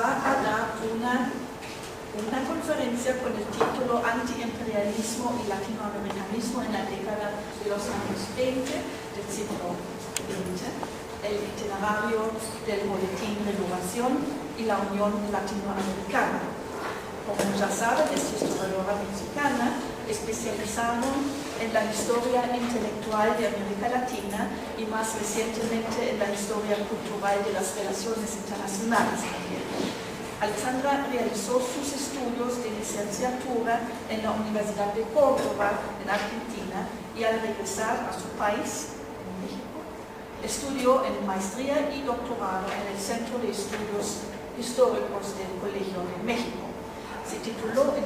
va a dar una conferencia con el título Antiimperialismo y Latinoamericanismo en la década de los años 20 del siglo XX, el itinerario del Boletín Renovación y la Unión Latinoamericana. Como ya saben, es historiadora mexicana, especializada en la historia intelectual de América Latina y más recientemente en la historia cultural de las relaciones internacionales también. Alexandra realizó sus estudios de licenciatura en la Universidad de Córdoba, en Argentina, y al regresar a su país, en México, estudió en maestría y doctorado en el Centro de Estudios Históricos del Colegio de México. Se tituló en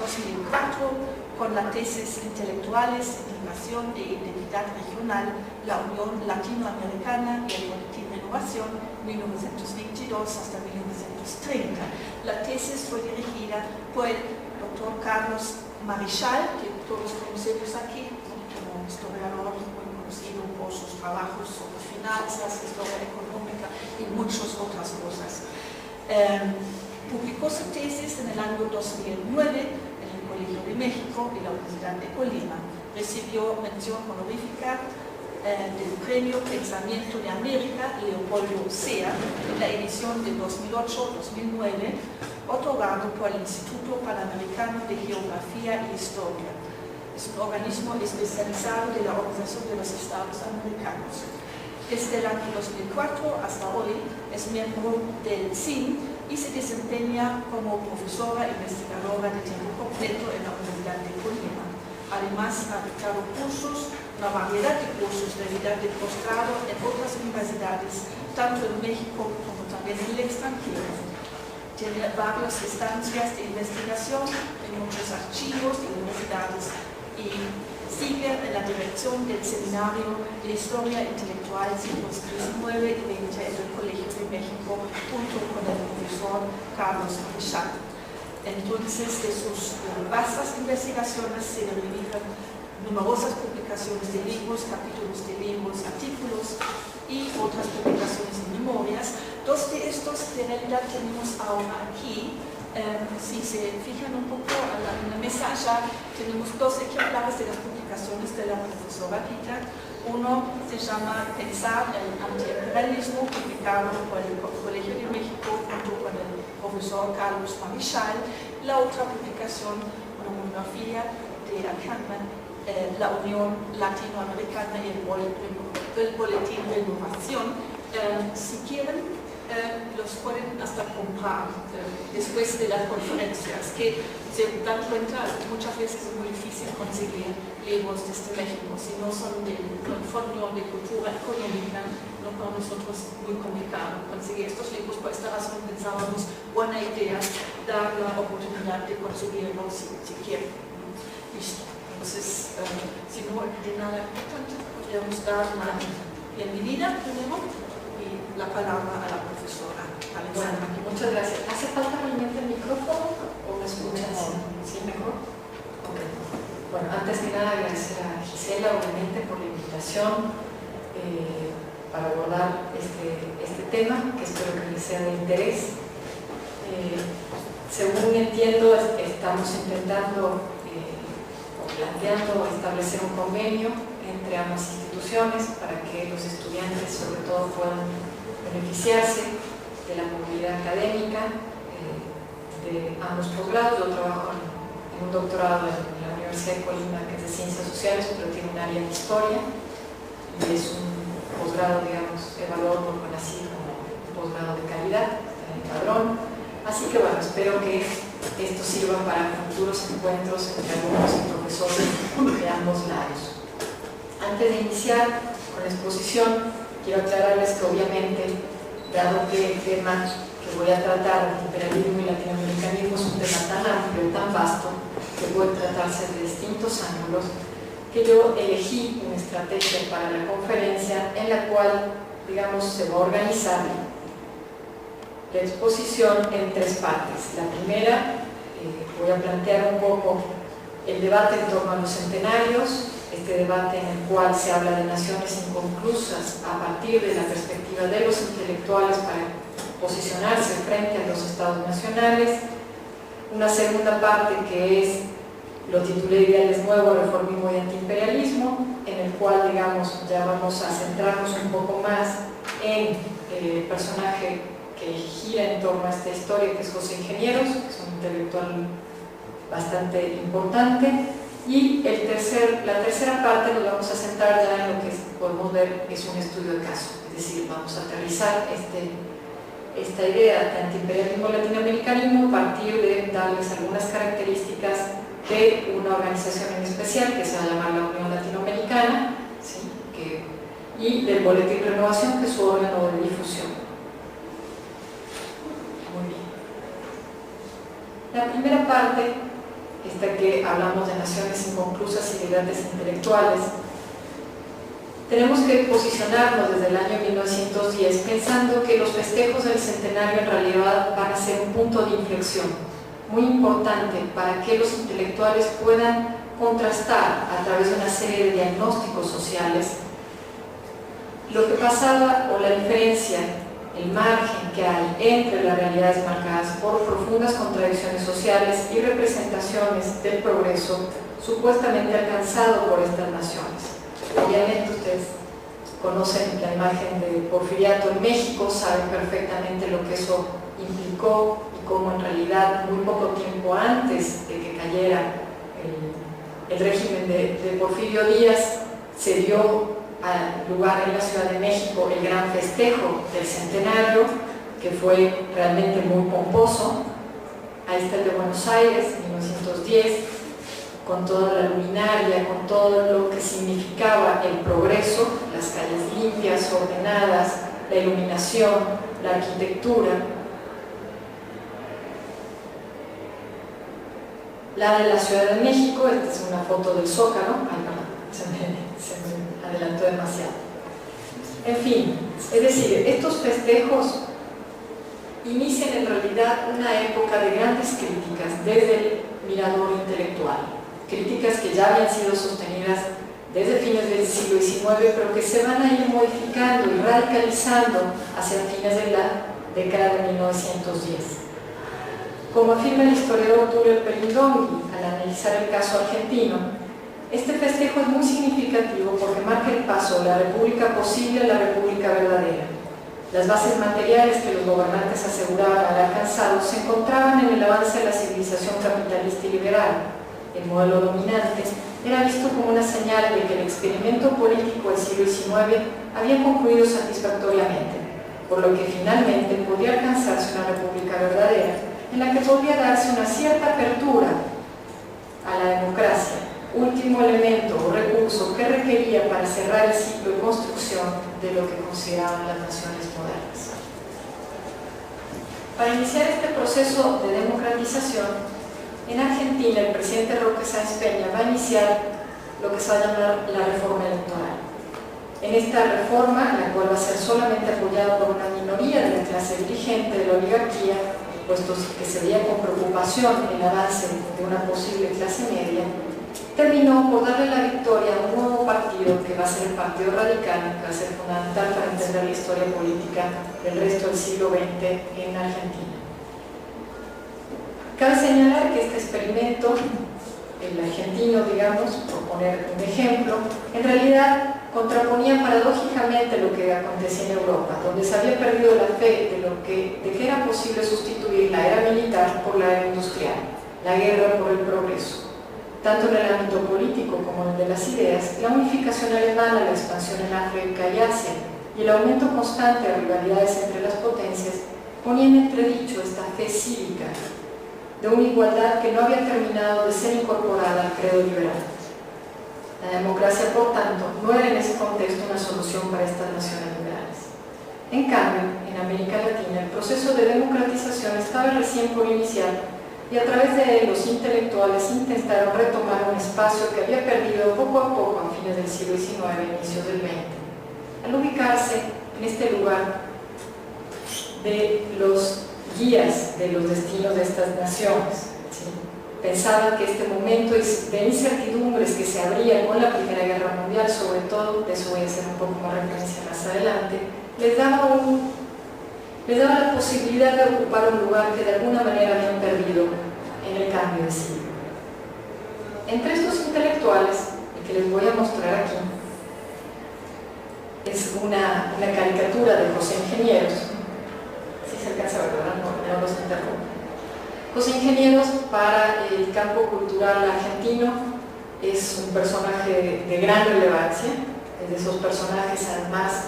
2004 con la tesis Intelectuales, Integración e Identidad Regional, la Unión Latinoamericana y el Boletín Renovación, 1922 hasta 1930. La tesis fue dirigida por el doctor Carlos Marichal, que todos conocemos aquí, como historiador muy conocido por sus trabajos sobre finanzas, historia económica y muchas otras cosas. Publicó su tesis en el año 2009 en el Colegio de México y la Universidad de Colima. Recibió mención honorífica del Premio Pensamiento de América Leopoldo Sea en la edición de 2008-2009, otorgado por el Instituto Panamericano de Geografía y Historia. Es un organismo especializado de la Organización de los Estados Americanos. Desde el año 2004 hasta hoy es miembro del CIN y se desempeña como profesora investigadora de tiempo completo en la Universidad de Colima. Además, ha dictado cursos, una variedad de cursos de vida de posgrado en otras universidades, tanto en México como también en el extranjero. Tiene varias estancias de investigación en muchos archivos de universidades y sigue en la dirección del Seminario de Historia Intelectual siglos XIX y XX en el Colegio de México, junto con el profesor Carlos Marichal. Entonces, de sus vastas investigaciones se derivan numerosas publicaciones de libros, capítulos de libros, artículos y otras publicaciones de memorias. Dos de estos, de realidad, tenemos ahora aquí. Si se fijan un poco en la mesa allá, tenemos dos ejemplares de las publicaciones de la profesora Rita. Uno se llama Pensar el antiimperialismo, publicado por el Colegio de México junto con el profesor Carlos Marichal. La otra publicación, una monografía de Kahneman, la Unión Latinoamericana y el Boletín Renovación. Si quieren, los pueden hasta comprar después de las conferencias, que se dan cuenta muchas veces es muy difícil conseguir libros desde México, si no son del Fondo de Cultura Económica, no para nosotros muy complicado conseguir estos libros. Por esta razón pensábamos buena idea dar la oportunidad de conseguirlos si quieren. Listo. Entonces, si no de nada importante, podríamos dar una bienvenida primero y la palabra a la profesora Alexandra. Bueno, muchas gracias. ¿Hace falta realmente el micrófono o me escuchas? ¿Sí, mejor? Okay. Bueno, antes que nada agradecer a Gisela, obviamente, por la invitación para abordar este tema, que espero que les sea de interés. Según entiendo, estamos intentando o planteando establecer un convenio entre ambas instituciones para que los estudiantes sobre todo puedan beneficiarse de la movilidad académica de ambos posgrados. Yo trabajo en un doctorado en la Universidad de Colima, que es de Ciencias Sociales, pero tiene un área de Historia y es un posgrado, digamos, evaluado por CONACYT como un posgrado de calidad, está en el padrón. Así que bueno, espero que esto sirva para futuros encuentros entre alumnos y profesores de ambos lados. Antes de iniciar con la exposición, quiero aclararles que obviamente, dado que el tema que voy a tratar, el imperialismo y latinoamericanismo, es un tema tan amplio, tan vasto, que puede tratarse de distintos ángulos, que yo elegí una estrategia para la conferencia en la cual, digamos, se va a organizar la exposición en tres partes. La primera, voy a plantear un poco el debate en torno a los centenarios, este debate en el cual se habla de naciones inconclusas a partir de la perspectiva de los intelectuales para posicionarse frente a los estados nacionales. Una segunda parte que es, lo titulé Ideales Nuevos, Reformismo y Antiimperialismo, en el cual, digamos, ya vamos a centrarnos un poco más en el personaje que gira en torno a esta historia, que es José Ingenieros, que es un intelectual bastante importante. Y la tercera parte nos vamos a centrar ya en lo que podemos ver es un estudio de caso, es decir, vamos a aterrizar esta idea de antiimperialismo latinoamericanismo a partir de darles algunas características de una organización en especial que se va a llamar la Unión Latinoamericana, ¿sí? Y del Boletín Renovación, que es su órgano de difusión. Muy bien. La primera parte, esta que hablamos de naciones inconclusas y de grandes intelectuales, tenemos que posicionarnos desde el año 1910 pensando que los festejos del centenario en realidad van a ser un punto de inflexión muy importante para que los intelectuales puedan contrastar a través de una serie de diagnósticos sociales lo que pasaba o la diferencia, el margen que hay entre las realidades marcadas por profundas contradicciones sociales y representaciones del progreso supuestamente alcanzado por estas naciones. Obviamente ustedes conocen la imagen de Porfiriato en México, saben perfectamente lo que eso implicó y cómo en realidad muy poco tiempo antes de que cayera el régimen de Porfirio Díaz se dio lugar en la Ciudad de México el gran festejo del centenario, que fue realmente muy pomposo. Ahí está el de Buenos Aires, 1910, con toda la luminaria, con todo lo que significaba el progreso, las calles limpias, ordenadas, la iluminación, la arquitectura. La de la Ciudad de México, esta es una foto del Zócalo, se me adelantó demasiado. En fin, es decir, estos festejos inician en realidad una época de grandes críticas desde el mirador intelectual, críticas que ya habían sido sostenidas desde fines del siglo XIX, pero que se van a ir modificando y radicalizando hacia fines de la década de 1910. Como afirma el historiador Tulio Pelindongui al analizar el caso argentino, este festejo es muy significativo porque marca el paso de la república posible a la república verdadera. Las bases materiales que los gobernantes aseguraban haber alcanzado se encontraban en el avance de la civilización capitalista y liberal. El modelo dominante era visto como una señal de que el experimento político del siglo XIX había concluido satisfactoriamente, por lo que finalmente podía alcanzarse una república verdadera en la que podría darse una cierta apertura a la democracia, último elemento o recurso que requería para cerrar el ciclo de construcción de lo que consideraban las naciones modernas. Para iniciar este proceso de democratización, en Argentina el presidente Roque Sáenz Peña va a iniciar lo que se va a llamar la reforma electoral. En esta reforma, la cual va a ser solamente apoyada por una minoría de la clase dirigente de la oligarquía, puesto que se veía con preocupación el avance de una posible clase media, terminó por darle la victoria a un nuevo partido que va a ser el Partido Radical, que va a ser fundamental para entender la historia política del resto del siglo XX en Argentina. Cabe señalar que este experimento, el argentino, digamos, por poner un ejemplo, en realidad contraponía paradójicamente lo que acontecía en Europa, donde se había perdido la fe de que era posible sustituir la era militar por la era industrial, la guerra por el progreso. Tanto en el ámbito político como en el de las ideas, la unificación alemana, la expansión en África y Asia y el aumento constante de rivalidades entre las potencias ponían en entredicho esta fe cívica de una igualdad que no había terminado de ser incorporada al credo liberal. La democracia, por tanto, no era en ese contexto una solución para estas naciones liberales. En cambio, en América Latina, el proceso de democratización estaba recién por iniciar y a través de él los intelectuales intentaron retomar un espacio que había perdido poco a poco a fines del siglo XIX e inicios del XX. Al ubicarse en este lugar de los guías de los destinos de estas naciones, ¿sí? Pensaban que este momento de incertidumbres que se abría con la Primera Guerra Mundial, sobre todo, de eso voy a hacer un poco más referencia más adelante, les daba les daba la posibilidad de ocupar un lugar que de alguna manera habían perdido en el cambio de siglo. Entre estos intelectuales, el que les voy a mostrar aquí, es una caricatura de José Ingenieros. Si se alcanza a ver, ¿verdad? No los interrumpo. José Ingenieros, para el campo cultural argentino, es un personaje de gran relevancia, es de esos personajes además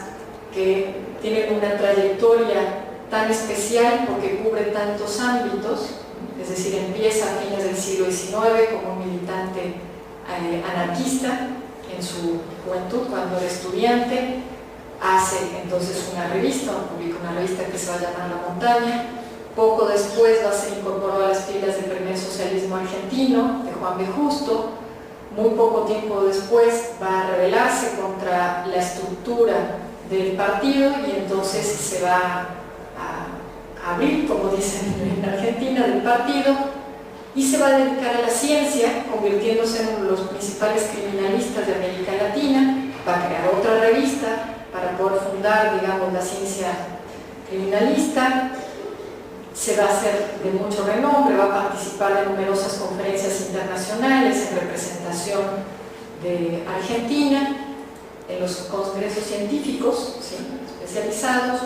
que tienen una trayectoria tan especial porque cubre tantos ámbitos, es decir, empieza a fines del siglo XIX como un militante anarquista en su juventud, cuando era estudiante, hace entonces una revista, publica una revista que se va a llamar La Montaña. Poco después va a ser incorporado a las filas del primer socialismo argentino, de Juan B. Justo. Muy poco tiempo después va a rebelarse contra la estructura del partido y entonces se va a abrir, como dicen en Argentina, del partido y se va a dedicar a la ciencia, convirtiéndose en uno de los principales criminalistas de América Latina. Va a crear otra revista para poder fundar, digamos, la ciencia criminalista. Se va a hacer de mucho renombre, va a participar de numerosas conferencias internacionales en representación de Argentina, en los congresos científicos, ¿sí?, especializados.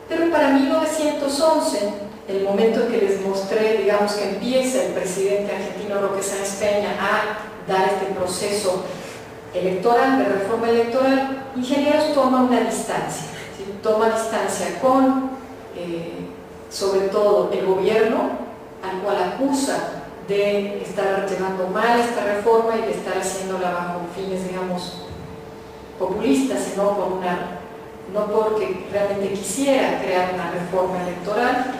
Pero para 1911, el momento en que les mostré, digamos, que empieza el presidente argentino Roque Sáenz Peña a dar este proceso electoral, de reforma electoral, Ingenieros toma una distancia, ¿sí?, toma distancia con sobre todo el gobierno, al cual acusa de estar llevando mal esta reforma y de estar haciéndola bajo fines, digamos, populistas, sino no porque realmente quisiera crear una reforma electoral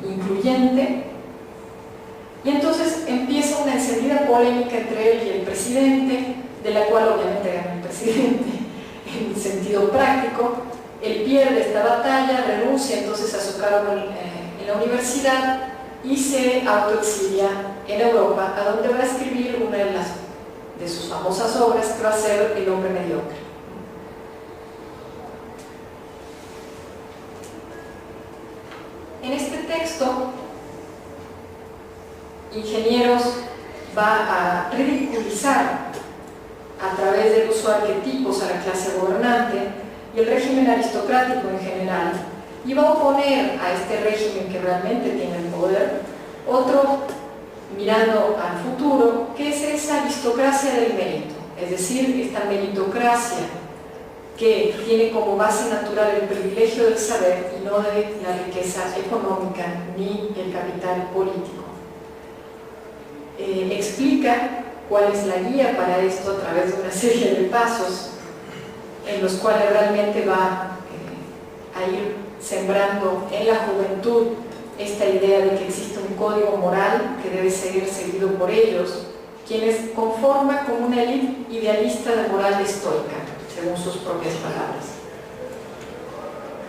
incluyente. Y entonces empieza una encendida polémica entre él y el presidente, de la cual obviamente gana el presidente en sentido práctico. Él pierde esta batalla, renuncia entonces a su cargo en la universidad y se autoexilia en Europa, a donde va a escribir una de sus famosas obras, que va a ser El hombre mediocre. En este texto, Ingenieros va a ridiculizar a través del uso de arquetipos a la clase gobernante y el régimen aristocrático en general, y va a oponer a este régimen que realmente tiene el poder otro mirando al futuro, que es esa aristocracia del mérito, es decir, esta meritocracia que tiene como base natural el privilegio del saber y no de la riqueza económica ni el capital político. Explica cuál es la guía para esto a través de una serie de pasos en los cuales realmente va a ir sembrando en la juventud esta idea de que existe un código moral que debe ser seguido por ellos, quienes conforman como una élite idealista de moral estoica, según sus propias palabras.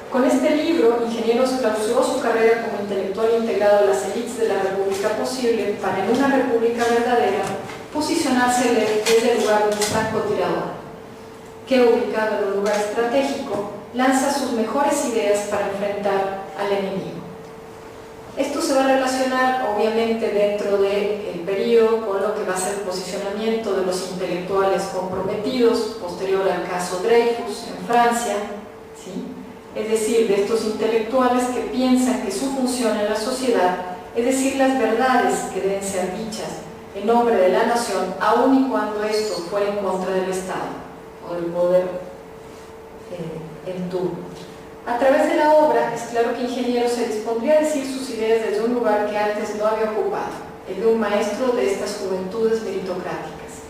Con este libro, Ingenieros clausuró su carrera como intelectual integrado a las élites de la República posible para, en una república verdadera, posicionarse desde el lugar de un francotirador, que, ubicado en un lugar estratégico, lanza sus mejores ideas para enfrentar al enemigo. Esto se va a relacionar, obviamente, dentro del periodo con lo que va a ser el posicionamiento de los intelectuales comprometidos, posterior al caso Dreyfus en Francia, ¿sí?, es decir, de estos intelectuales que piensan que su función en la sociedad es decir las verdades que deben ser dichas en nombre de la nación, aun y cuando esto fuera en contra del Estado o del poder en turno. A través de la obra es claro que Ingenieros se dispondría a decir sus ideas desde un lugar que antes no había ocupado, el de un maestro de estas juventudes meritocráticas.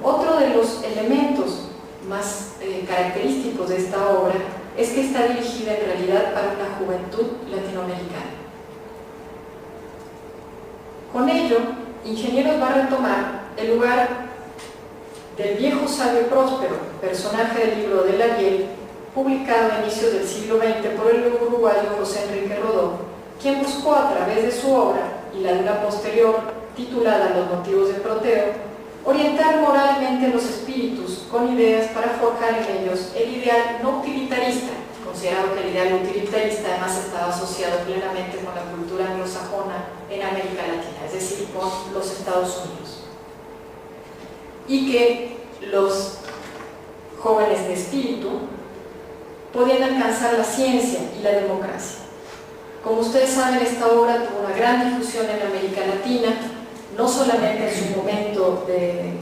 Otro de los elementos más característicos de esta obra es que está dirigida en realidad para una juventud latinoamericana. Con ello, Ingenieros va a retomar el lugar del viejo sabio próspero, personaje del libro de Lariel, publicado a inicios del siglo XX por el uruguayo José Enrique Rodó, quien buscó a través de su obra y la de una posterior titulada Los motivos de Proteo, orientar moralmente los espíritus con ideas para forjar en ellos el ideal no utilitarista, con considerado que el ideal utilitarista además estaba asociado plenamente con la cultura anglosajona en América Latina, es decir, con los Estados Unidos. Y que los jóvenes de espíritu podían alcanzar la ciencia y la democracia. Como ustedes saben, esta obra tuvo una gran difusión en América Latina, no solamente en su momento de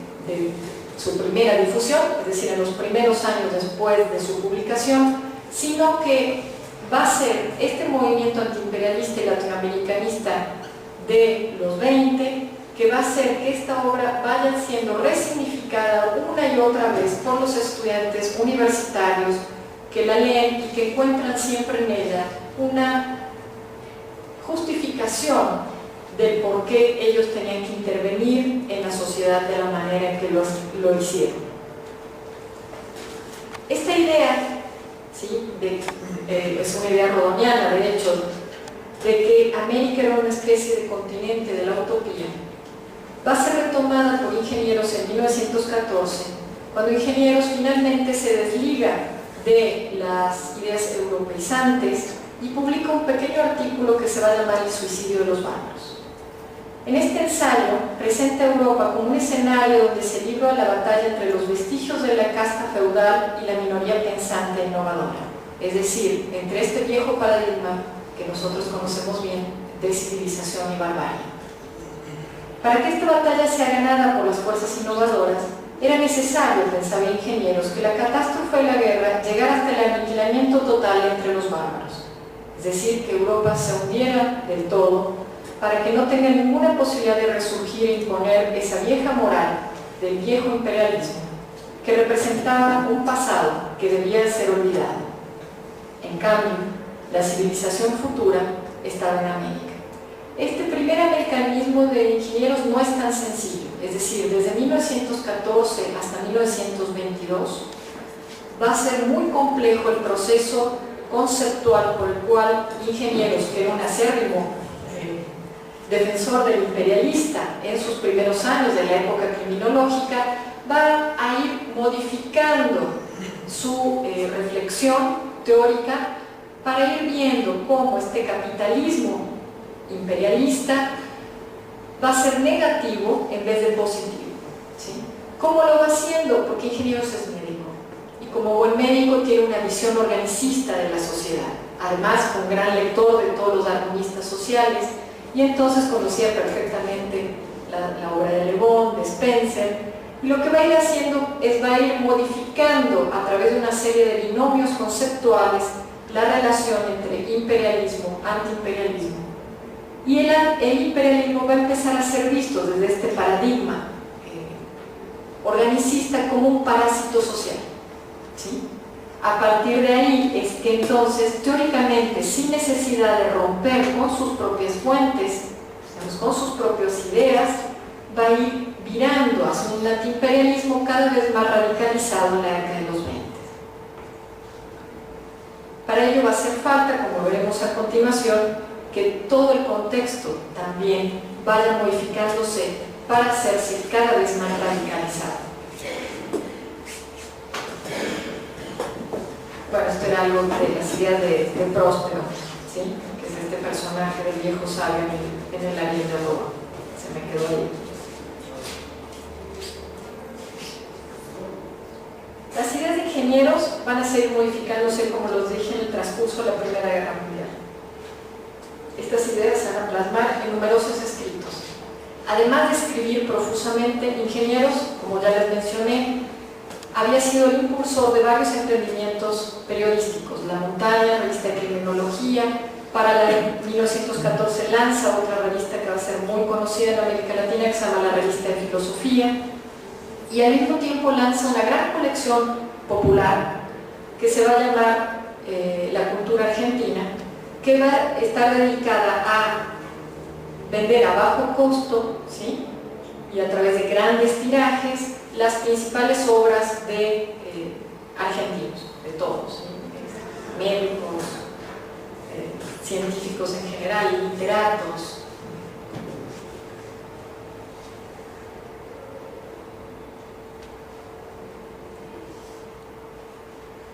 su primera difusión, es decir, en los primeros años después de su publicación, sino que va a ser este movimiento antiimperialista y latinoamericanista de los 20, que va a hacer que esta obra vaya siendo resignificada una y otra vez por los estudiantes universitarios que la leen y que encuentran siempre en ella una justificación del por qué ellos tenían que intervenir en la sociedad de la manera en que lo hicieron. Esta idea, ¿sí? Es una idea rodoniana, de hecho, de que América era una especie de continente de la utopía, va a ser retomada por Ingenieros en 1914, cuando Ingenieros finalmente se desliga de las ideas europeizantes y publica un pequeño artículo que se va a llamar El suicidio de los bárbaros. En este ensayo presenta a Europa como un escenario donde se libra la batalla entre los vestigios de la casta feudal y la minoría pensante e innovadora, es decir, entre este viejo paradigma que nosotros conocemos bien de civilización y barbarie. Para que esta batalla sea ganada por las fuerzas innovadoras, era necesario, pensaba Ingenieros, que la catástrofe de la guerra llegara hasta el aniquilamiento total entre los bárbaros, es decir, que Europa se hundiera del todo para que no tenga ninguna posibilidad de resurgir e imponer esa vieja moral del viejo imperialismo que representaba un pasado que debía ser olvidado. En cambio, la civilización futura estaba en América. Este primer americanismo de Ingenieros no es tan sencillo, es decir, desde 1914 hasta 1922 va a ser muy complejo el proceso conceptual por el cual Ingenieros, que era un acérrimo defensor del imperialista en sus primeros años de la época criminológica, va a ir modificando su reflexión teórica para ir viendo cómo este capitalismo imperialista va a ser negativo en vez de positivo, ¿sí? ¿Cómo lo va haciendo? Porque Ingenieros es médico y como buen médico tiene una visión organicista de la sociedad, además un gran lector de todos los armonistas sociales, y entonces conocía perfectamente la obra de Le Bon, de Spencer, y lo que va a ir haciendo es va a ir modificando a través de una serie de binomios conceptuales la relación entre imperialismo, antiimperialismo, y el imperialismo va a empezar a ser visto desde este paradigma organicista como un parásito social, ¿sí? A partir de ahí es que entonces, teóricamente, sin necesidad de romper con sus propias fuentes, digamos, con sus propias ideas, va a ir virando hacia un antiimperialismo cada vez más radicalizado en la década de los 20. Para ello va a hacer falta, como veremos a continuación, que todo el contexto también vaya modificándose para hacerse cada vez más radicalizado. Bueno, esto era algo de las ideas de Próspero, ¿sí? Que es este personaje del viejo sabio en el Ariel de Roma. Se me quedó ahí. Las ideas de Ingenieros van a seguir modificándose, como los dije, en el transcurso de la Primera Guerra Mundial. Estas ideas se van a plasmar en numerosos escritos. Además de escribir profusamente, Ingenieros, como ya les mencioné, había sido el impulsor de varios emprendimientos periodísticos. La Montaña, revista de criminología, para la 1914 lanza otra revista que va a ser muy conocida en América Latina, que se llama la Revista de Filosofía, y al mismo tiempo lanza una gran colección popular que se va a llamar La Cultura Argentina, que va a estar dedicada a vender a bajo costo, ¿sí? Y a través de grandes tirajes las principales obras de argentinos, de todos, ¿sí? Médicos, científicos en general, literatos.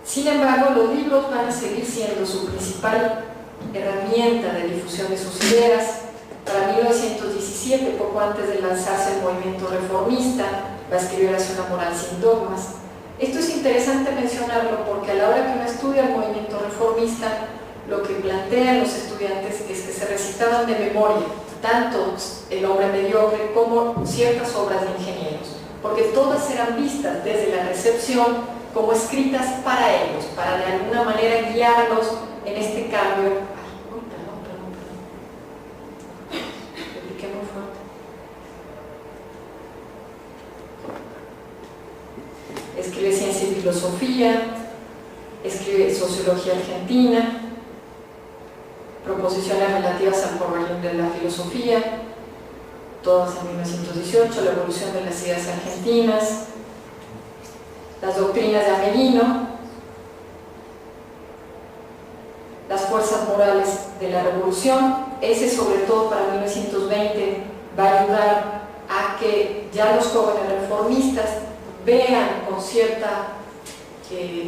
Sin embargo, los libros van a seguir siendo su principal herramienta de difusión de sus ideas. Para 1917, poco antes de lanzarse el movimiento reformista, va a escribir Hacia una moral sin dogmas. Esto es interesante mencionarlo porque a la hora que uno estudia el movimiento reformista, lo que plantean los estudiantes es que se recitaban de memoria tanto El hombre mediocre como ciertas obras de ingenieros, porque todas eran vistas desde la recepción como escritas para ellos, para de alguna manera guiarlos en este cambio. Repliqué muy fuerte. Escribe Ciencia y Filosofía, escribe Sociología Argentina, Proposiciones relativas al porvenir de la filosofía, todas en 1918, La evolución de las ideas argentinas, Las doctrinas de Amelino, Las fuerzas morales de la revolución. Ese, sobre todo para 1920, va a ayudar a que ya los jóvenes reformistas vean con cierta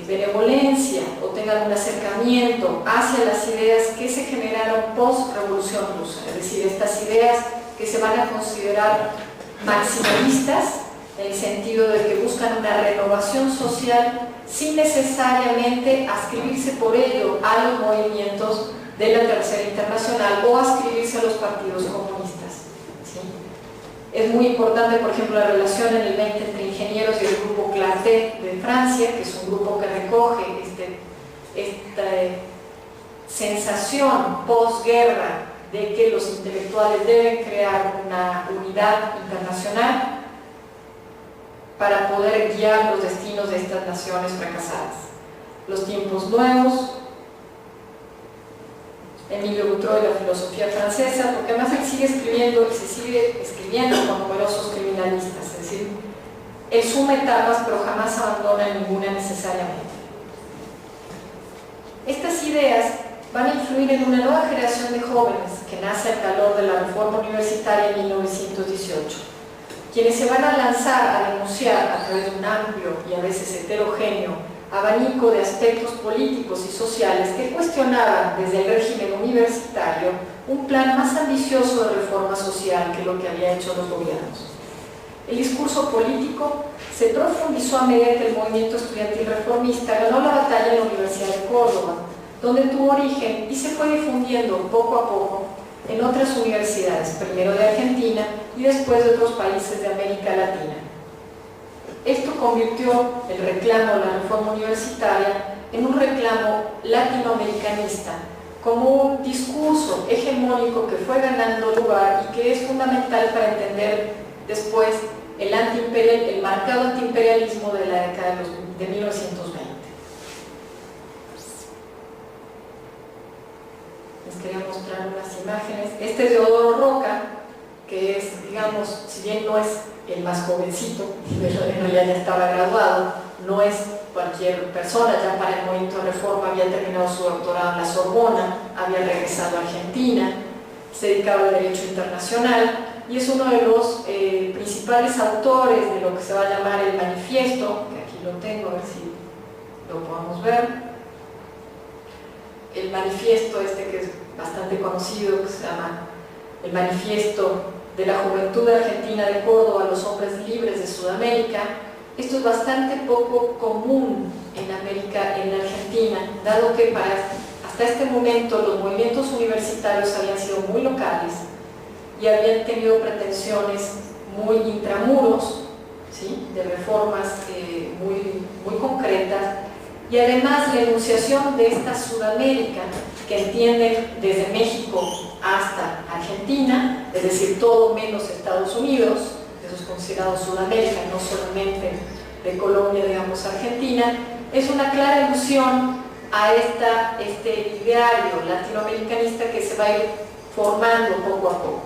benevolencia o tengan un acercamiento hacia las ideas que se generaron post-revolución rusa, es decir, estas ideas que se van a considerar maximalistas, en el sentido de que buscan una renovación social sin necesariamente adscribirse por ello a los movimientos de la Tercera Internacional o adscribirse a los partidos comunistas. ¿Sí? Es muy importante, por ejemplo, la relación en el 20 entre ingenieros y el grupo Clarté de Francia, que es un grupo que recoge esta sensación posguerra de que los intelectuales deben crear una unidad internacional para poder guiar los destinos de estas naciones fracasadas. Los tiempos nuevos, Emilio Boutroux y la filosofía francesa, porque además él sigue escribiendo y se sigue escribiendo con numerosos criminalistas, es decir, él suma etapas pero jamás abandona ninguna necesariamente. Estas ideas van a influir en una nueva generación de jóvenes que nace al calor de la reforma universitaria en 1918, quienes se van a lanzar a denunciar a través de un amplio y a veces heterogéneo abanico de aspectos políticos y sociales que cuestionaban desde el régimen universitario un plan más ambicioso de reforma social que lo que había hecho los gobiernos. El discurso político se profundizó a medida que el movimiento estudiantil reformista ganó la batalla en la Universidad de Córdoba, donde tuvo origen y se fue difundiendo poco a poco en otras universidades, primero de Argentina y después de otros países de América Latina. Esto convirtió el reclamo de la reforma universitaria en un reclamo latinoamericanista, como un discurso hegemónico que fue ganando lugar y que es fundamental para entender después el marcado antiimperialismo de la década de 1920. Les quería mostrar unas imágenes. Este es de Odoro Roca, que es, digamos, si bien no es el más jovencito, pero en realidad ya estaba graduado, no es cualquier persona, ya para el movimiento de reforma había terminado su doctorado en la Sorbona, había regresado a Argentina, se dedicaba al derecho internacional y es uno de los principales autores de lo que se va a llamar el manifiesto, que aquí lo tengo, a ver si lo podemos ver. El manifiesto que es bastante conocido, que se llama el manifiesto de la Juventud Argentina de Córdoba, los hombres libres de Sudamérica. Esto es bastante poco común en Argentina, dado que hasta este momento los movimientos universitarios habían sido muy locales y habían tenido pretensiones muy intramuros, ¿sí?, de reformas muy concretas, y además la enunciación de esta Sudamérica que entienden desde México hasta Argentina, es decir, todo menos Estados Unidos, eso es considerado Sudamérica, no solamente de Colombia, digamos, Argentina, es una clara alusión a este ideario latinoamericanista que se va a ir formando poco a poco.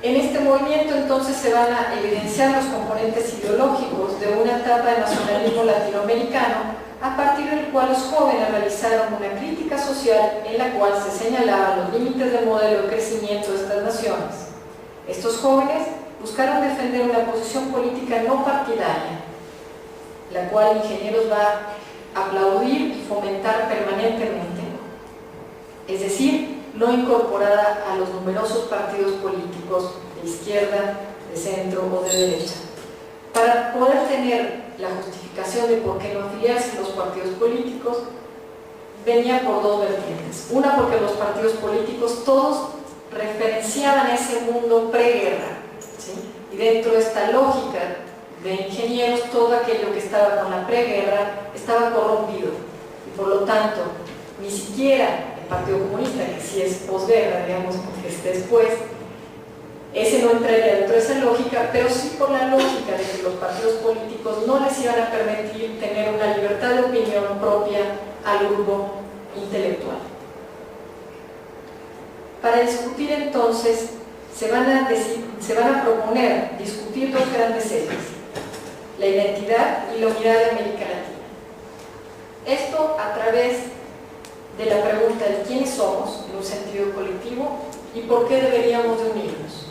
En este movimiento entonces se van a evidenciar los componentes ideológicos de una etapa de nacionalismo latinoamericano, a partir del cual los jóvenes realizaron una crítica social en la cual se señalaban los límites del modelo de crecimiento de estas naciones. Estos jóvenes buscaron defender una posición política no partidaria, la cual Ingenieros va a aplaudir y fomentar permanentemente, es decir, no incorporada a los numerosos partidos políticos de izquierda, de centro o de derecha. Para poder tener la justificación de por qué no afiliarse a los partidos políticos, venía por dos vertientes. Una, porque los partidos políticos todos referenciaban ese mundo preguerra, ¿sí? Y dentro de esta lógica de Ingenieros, todo aquello que estaba con la preguerra estaba corrompido, y por lo tanto, ni siquiera el Partido Comunista, que sí es posguerra, digamos, porque es después, ese no entraría dentro de esa lógica, pero sí por la lógica de que los partidos políticos no les iban a permitir tener una libertad de opinión propia al grupo intelectual. Para discutir entonces, se van a proponer discutir dos grandes ejes: la identidad y la unidad de América Latina. Esto a través de la pregunta de quiénes somos, en un sentido colectivo, y por qué deberíamos de unirnos.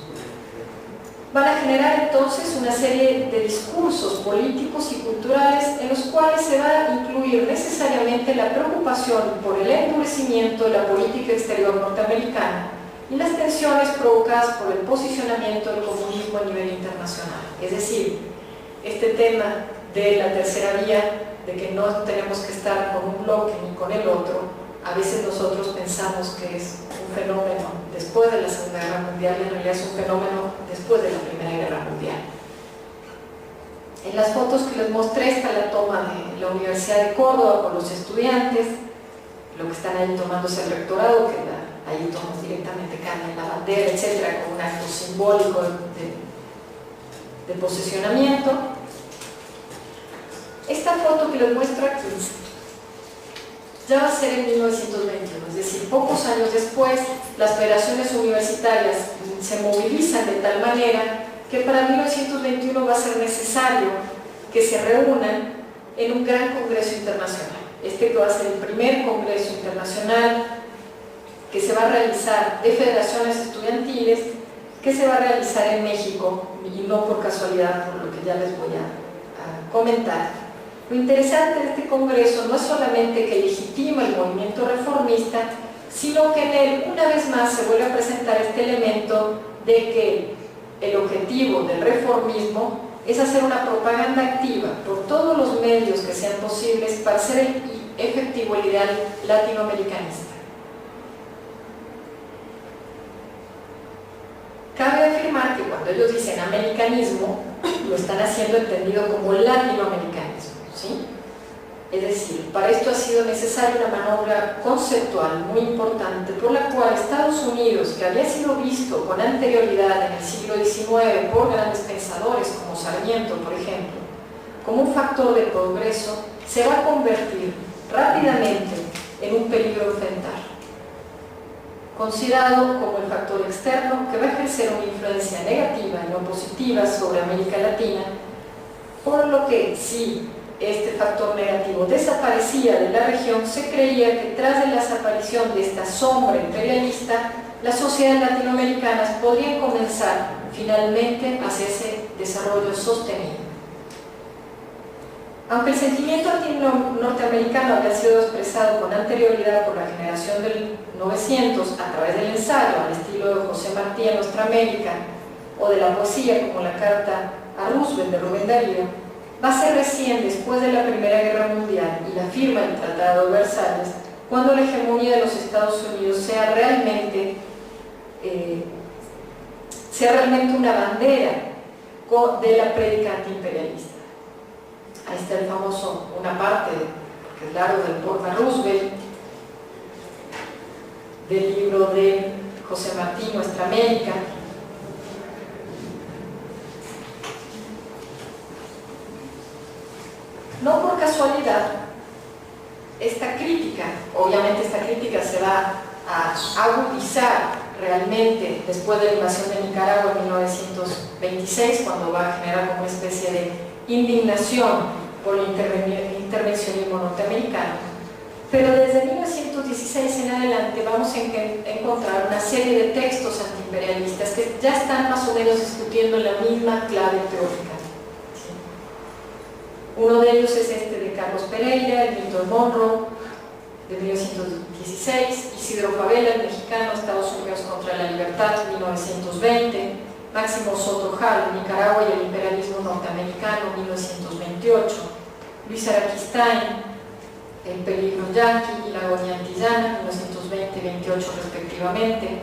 Van a generar entonces una serie de discursos políticos y culturales en los cuales se va a incluir necesariamente la preocupación por el endurecimiento de la política exterior norteamericana y las tensiones provocadas por el posicionamiento del comunismo a nivel internacional. Es decir, este tema de la tercera vía, de que no tenemos que estar con un bloque ni con el otro, a veces nosotros pensamos que es un fenómeno después de la Segunda Guerra Mundial, y en realidad es un fenómeno después de la Primera Guerra Mundial. En las fotos que les mostré está la toma de la Universidad de Córdoba con los estudiantes, lo que están ahí tomándose el rectorado, que ahí tomas directamente cambian la bandera, etcétera, como un acto simbólico de posicionamiento. Esta foto que les muestro aquí ya va a ser en 1921, es decir, pocos años después, las federaciones universitarias se movilizan de tal manera que para 1921 va a ser necesario que se reúnan en un gran congreso internacional. Este que va a ser el primer congreso internacional que se va a realizar de federaciones estudiantiles, que se va a realizar en México, y no por casualidad, por lo que ya les voy a comentar. Lo interesante de este congreso no es solamente que legitima el movimiento reformista, sino que en él una vez más se vuelve a presentar este elemento de que el objetivo del reformismo es hacer una propaganda activa por todos los medios que sean posibles para hacer efectivo el ideal latinoamericanista. Cabe afirmar que cuando ellos dicen americanismo, lo están haciendo entendido como latinoamericanismo, ¿sí? Es decir, para esto ha sido necesaria una maniobra conceptual muy importante por la cual Estados Unidos, que había sido visto con anterioridad en el siglo XIX por grandes pensadores como Sarmiento, por ejemplo, como un factor de progreso, se va a convertir rápidamente en un peligro a enfrentar, considerado como el factor externo que va a ejercer una influencia negativa y no positiva sobre América Latina, por lo que si este factor negativo desaparecía de la región, se creía que tras de la desaparición de esta sombra imperialista, las sociedades latinoamericanas podrían comenzar finalmente hacia ese desarrollo sostenido. Aunque el sentimiento anti-norteamericano había sido expresado con anterioridad por la generación del 900 a través del ensayo, al estilo de José Martí en Nuestra América, o de la poesía como la carta a Roosevelt de Rubén Darío, va a ser recién después de la Primera Guerra Mundial y la firma del Tratado de Versalles cuando la hegemonía de los Estados Unidos sea realmente una bandera de la prédica antiimperialista. Ahí está el famoso, una parte, que es largo, del poema Roosevelt, del libro de José Martí, Nuestra América. No por casualidad, esta crítica, obviamente esta crítica se va a agudizar realmente después de la invasión de Nicaragua en 1926, cuando va a generar como una especie de indignación por el intervencionismo norteamericano. Pero desde 1916 en adelante vamos a encontrar una serie de textos antiimperialistas que ya están más o menos discutiendo la misma clave teórica. Uno de ellos es este de Carlos Pereira, el Milton Monroe, de 1916, Isidro Fabela, el mexicano, Estados Unidos contra la libertad, 1920, Máximo Soto Hall, Nicaragua y el imperialismo norteamericano, 1928, Luis Araquistain, El peligro yanqui y la agonía antillana, 1920-28 respectivamente,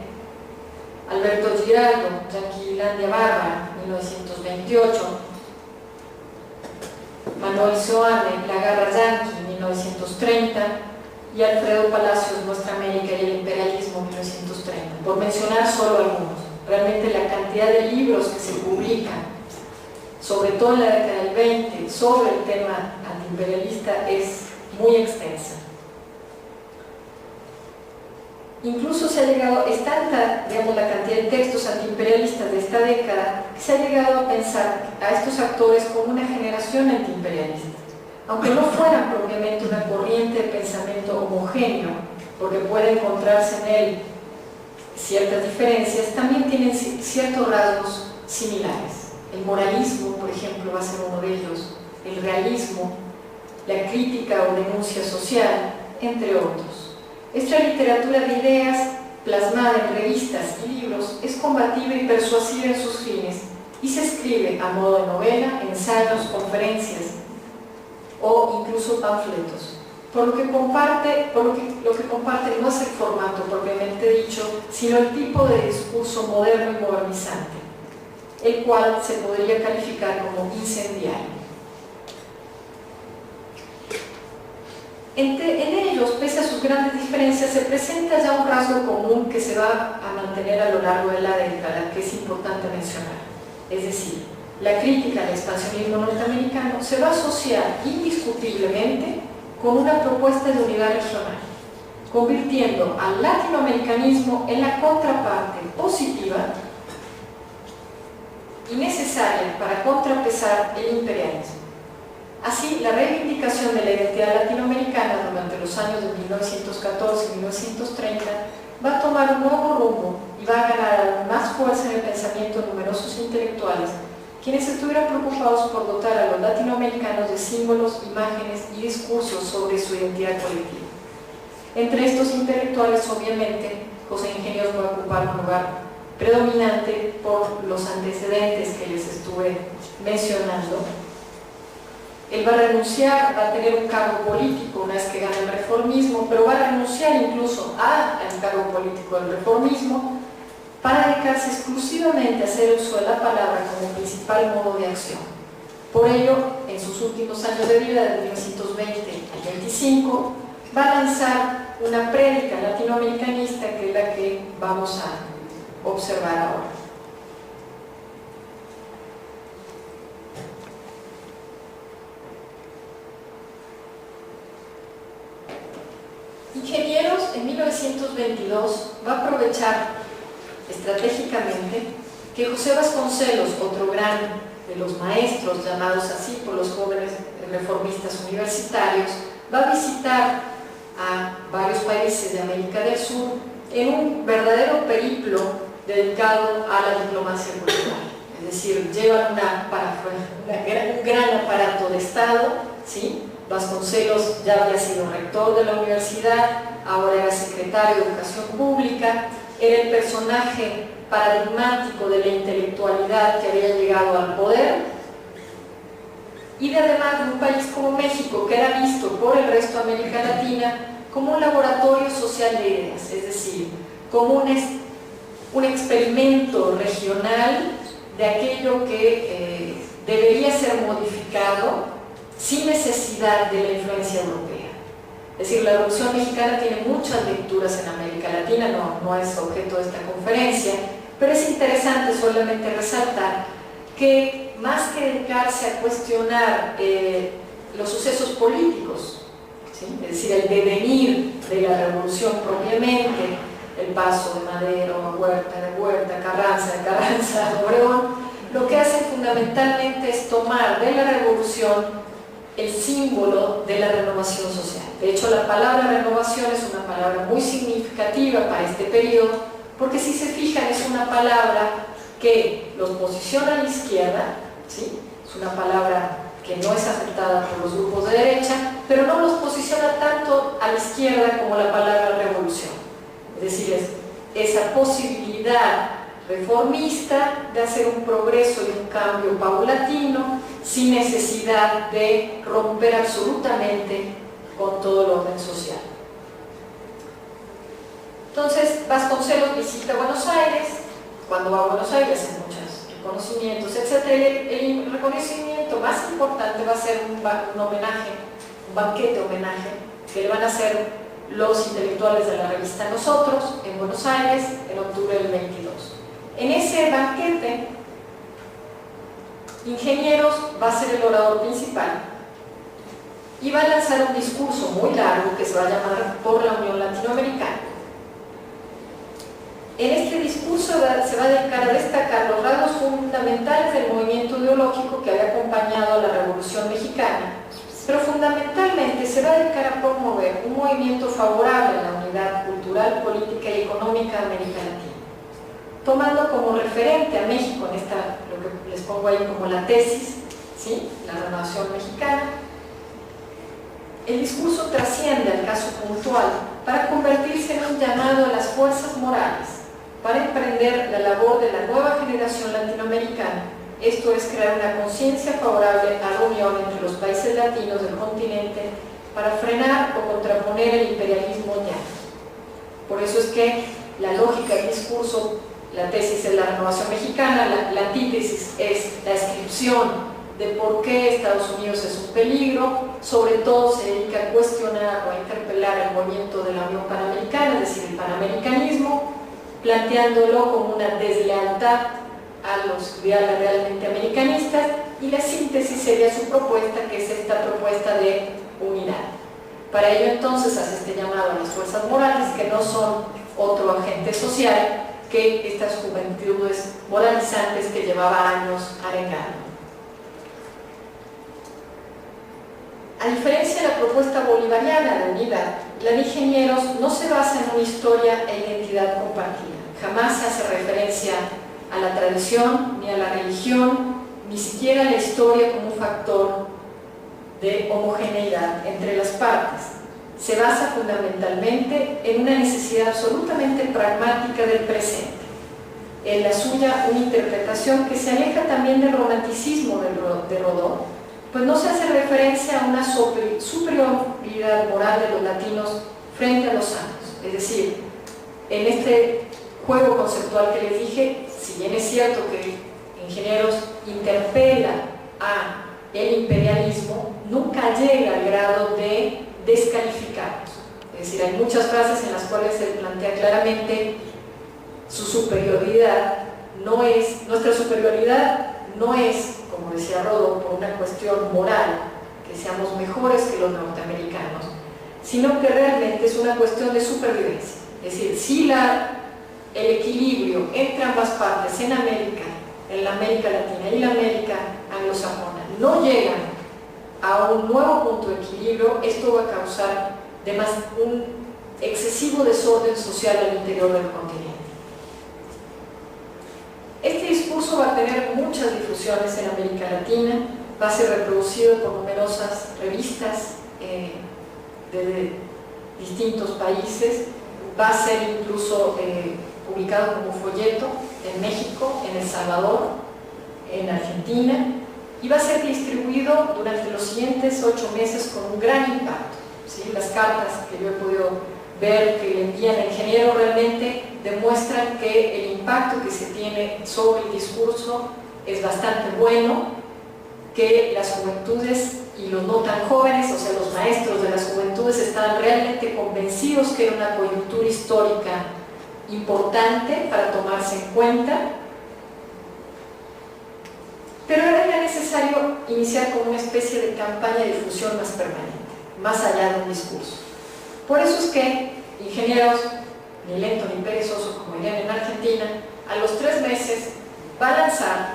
Alberto Giraldo, Yanquilandia Bárbara, 1928, Manuel Soane, La Garra Yanqui, 1930, y Alfredo Palacios, Nuestra América y el imperialismo, 1930, por mencionar solo algunos. Realmente la cantidad de libros que se publican, sobre todo en la década del 20, sobre el tema antiimperialista es muy extensa. Incluso se ha llegado, es tanta, digamos, la cantidad de textos antiimperialistas de esta década, que se ha llegado a pensar a estos actores como una generación antiimperialista. Aunque no fueran propiamente una corriente de pensamiento homogéneo, porque puede encontrarse en él ciertas diferencias, también tienen ciertos rasgos similares. El moralismo, por ejemplo, va a ser uno de ellos, el realismo, la crítica o denuncia social, entre otros. Esta literatura de ideas, plasmada en revistas y libros, es combativa y persuasiva en sus fines y se escribe a modo de novela, ensayos, conferencias o incluso panfletos. Lo que comparte no es el formato propiamente dicho, sino el tipo de discurso moderno y modernizante, el cual se podría calificar como incendiario. En ellos, pese a sus grandes diferencias, se presenta ya un rasgo común que se va a mantener a lo largo de la década, que es importante mencionar. Es decir, la crítica al expansionismo norteamericano se va a asociar indiscutiblemente con una propuesta de unidad regional, convirtiendo al latinoamericanismo en la contraparte positiva y necesaria para contrapesar el imperialismo. Así, la reivindicación de la identidad latinoamericana durante los años de 1914 y 1930 va a tomar un nuevo rumbo y va a ganar aún más fuerza en el pensamiento de numerosos intelectuales, quienes estuvieron preocupados por dotar a los latinoamericanos de símbolos, imágenes y discursos sobre su identidad colectiva. Entre estos intelectuales, obviamente, José Ingenios va a ocupar un lugar predominante por los antecedentes que les estuve mencionando. Él va a renunciar, va a tener un cargo político una vez que gane el reformismo, pero va a renunciar incluso al cargo político del reformismo para dedicarse exclusivamente a hacer uso de la palabra como principal modo de acción. Por ello, en sus últimos años de vida, de 1920 al 25, va a lanzar una prédica latinoamericanista que es la que vamos a observar ahora. Ingenieros, en 1922, va a aprovechar estratégicamente que José Vasconcelos, otro gran de los maestros llamados así por los jóvenes reformistas universitarios, va a visitar a varios países de América del Sur en un verdadero periplo dedicado a la diplomacia cultural. Es decir, llevan un gran aparato de Estado, ¿sí? Vasconcelos ya había sido rector de la universidad, ahora era secretario de Educación Pública, era el personaje paradigmático de la intelectualidad que había llegado al poder, y además de un país como México, que era visto por el resto de América Latina como un laboratorio social de ideas, es decir, como un experimento regional de aquello que debería ser modificado sin necesidad de la influencia europea. Es decir, la Revolución Mexicana tiene muchas lecturas en América Latina, no es objeto de esta conferencia, pero es interesante solamente resaltar que más que dedicarse a cuestionar los sucesos políticos, ¿sí? Es decir, el devenir de la revolución propiamente, el paso de Madero a Huerta, de Huerta a Carranza, de Carranza a Obregón, lo que hace fundamentalmente es tomar de la revolución el símbolo de la renovación social. De hecho, la palabra renovación es una palabra muy significativa para este periodo, porque si se fijan es una palabra que los posiciona a la izquierda, ¿sí? Es una palabra que no es aceptada por los grupos de derecha, pero no los posiciona tanto a la izquierda como la palabra revolución. Es decir, esa posibilidad reformista de hacer un progreso y un cambio paulatino sin necesidad de romper absolutamente con todo el orden social. Entonces, Vasconcelos visita Buenos Aires. Cuando va a Buenos Aires hace muchos reconocimientos, etc. El reconocimiento más importante va a ser un homenaje, un banquete homenaje que le van a hacer los intelectuales de la revista Nosotros en Buenos Aires en octubre del 22. En ese banquete, Ingenieros va a ser el orador principal y va a lanzar un discurso muy largo que se va a llamar Por la Unión Latinoamericana. En este discurso se va a dedicar a destacar los rasgos fundamentales del movimiento ideológico que había acompañado a la Revolución Mexicana, pero fundamentalmente se va a dedicar a promover un movimiento favorable a la unidad cultural, política y económica de América Latina, tomando como referente a México en esta, lo que les pongo ahí como la tesis, ¿sí? La renovación mexicana. El discurso trasciende al caso puntual para convertirse en un llamado a las fuerzas morales para emprender la labor de la nueva generación latinoamericana, esto es crear una conciencia favorable a la unión entre los países latinos del continente para frenar o contraponer el imperialismo llano. Por eso es que la lógica del discurso, la tesis es la renovación mexicana, la antítesis es la descripción de por qué Estados Unidos es un peligro, sobre todo se dedica a cuestionar o a interpelar el movimiento de la Unión Panamericana, es decir, el panamericanismo, planteándolo como una deslealtad a los ideales realmente americanistas, y la síntesis sería su propuesta, que es esta propuesta de unidad. Para ello entonces hace este llamado a las fuerzas morales, que no son otro agente social que estas juventudes moralizantes que llevaba años arengando. A diferencia de la propuesta bolivariana de unidad, la de Ingenieros no se basa en una historia e identidad compartida. Jamás se hace referencia a la tradición, ni a la religión, ni siquiera a la historia como un factor de homogeneidad entre las partes. Se basa fundamentalmente en una necesidad absolutamente pragmática del presente. En la suya, una interpretación que se aleja también del romanticismo de Rodó, pues no se hace referencia a una superioridad moral de los latinos frente a los santos. Es decir, en este juego conceptual que les dije, si bien es cierto que Ingenieros interpela a el imperialismo, nunca llega al grado de descalificarlos. Es decir, hay muchas frases en las cuales se plantea claramente su superioridad. Nuestra superioridad no es, como decía Rodó, por una cuestión moral, que seamos mejores que los norteamericanos, sino que realmente es una cuestión de supervivencia. Es decir, si el equilibrio entre ambas partes en la América Latina y la América anglosajona no llegan a un nuevo punto de equilibrio, esto va a causar además un excesivo desorden social al interior del continente. Este discurso va a tener muchas difusiones en América Latina, va a ser reproducido por numerosas revistas de distintos países, va a ser incluso publicado como folleto en México, en El Salvador, en Argentina, y va a ser distribuido durante los siguientes 8 meses con un gran impacto. ¿Sí? Las cartas que yo he podido ver que le envían al ingeniero realmente demuestran que el impacto que se tiene sobre el discurso es bastante bueno, que las juventudes y los no tan jóvenes, o sea, los maestros de las juventudes, estaban realmente convencidos que era una coyuntura histórica importante para tomarse en cuenta, pero era ya necesario iniciar con una especie de campaña de difusión más permanente, más allá de un discurso. Por eso es que Ingenieros, ni lento ni perezoso, como dirían en Argentina, a los 3 meses va a lanzar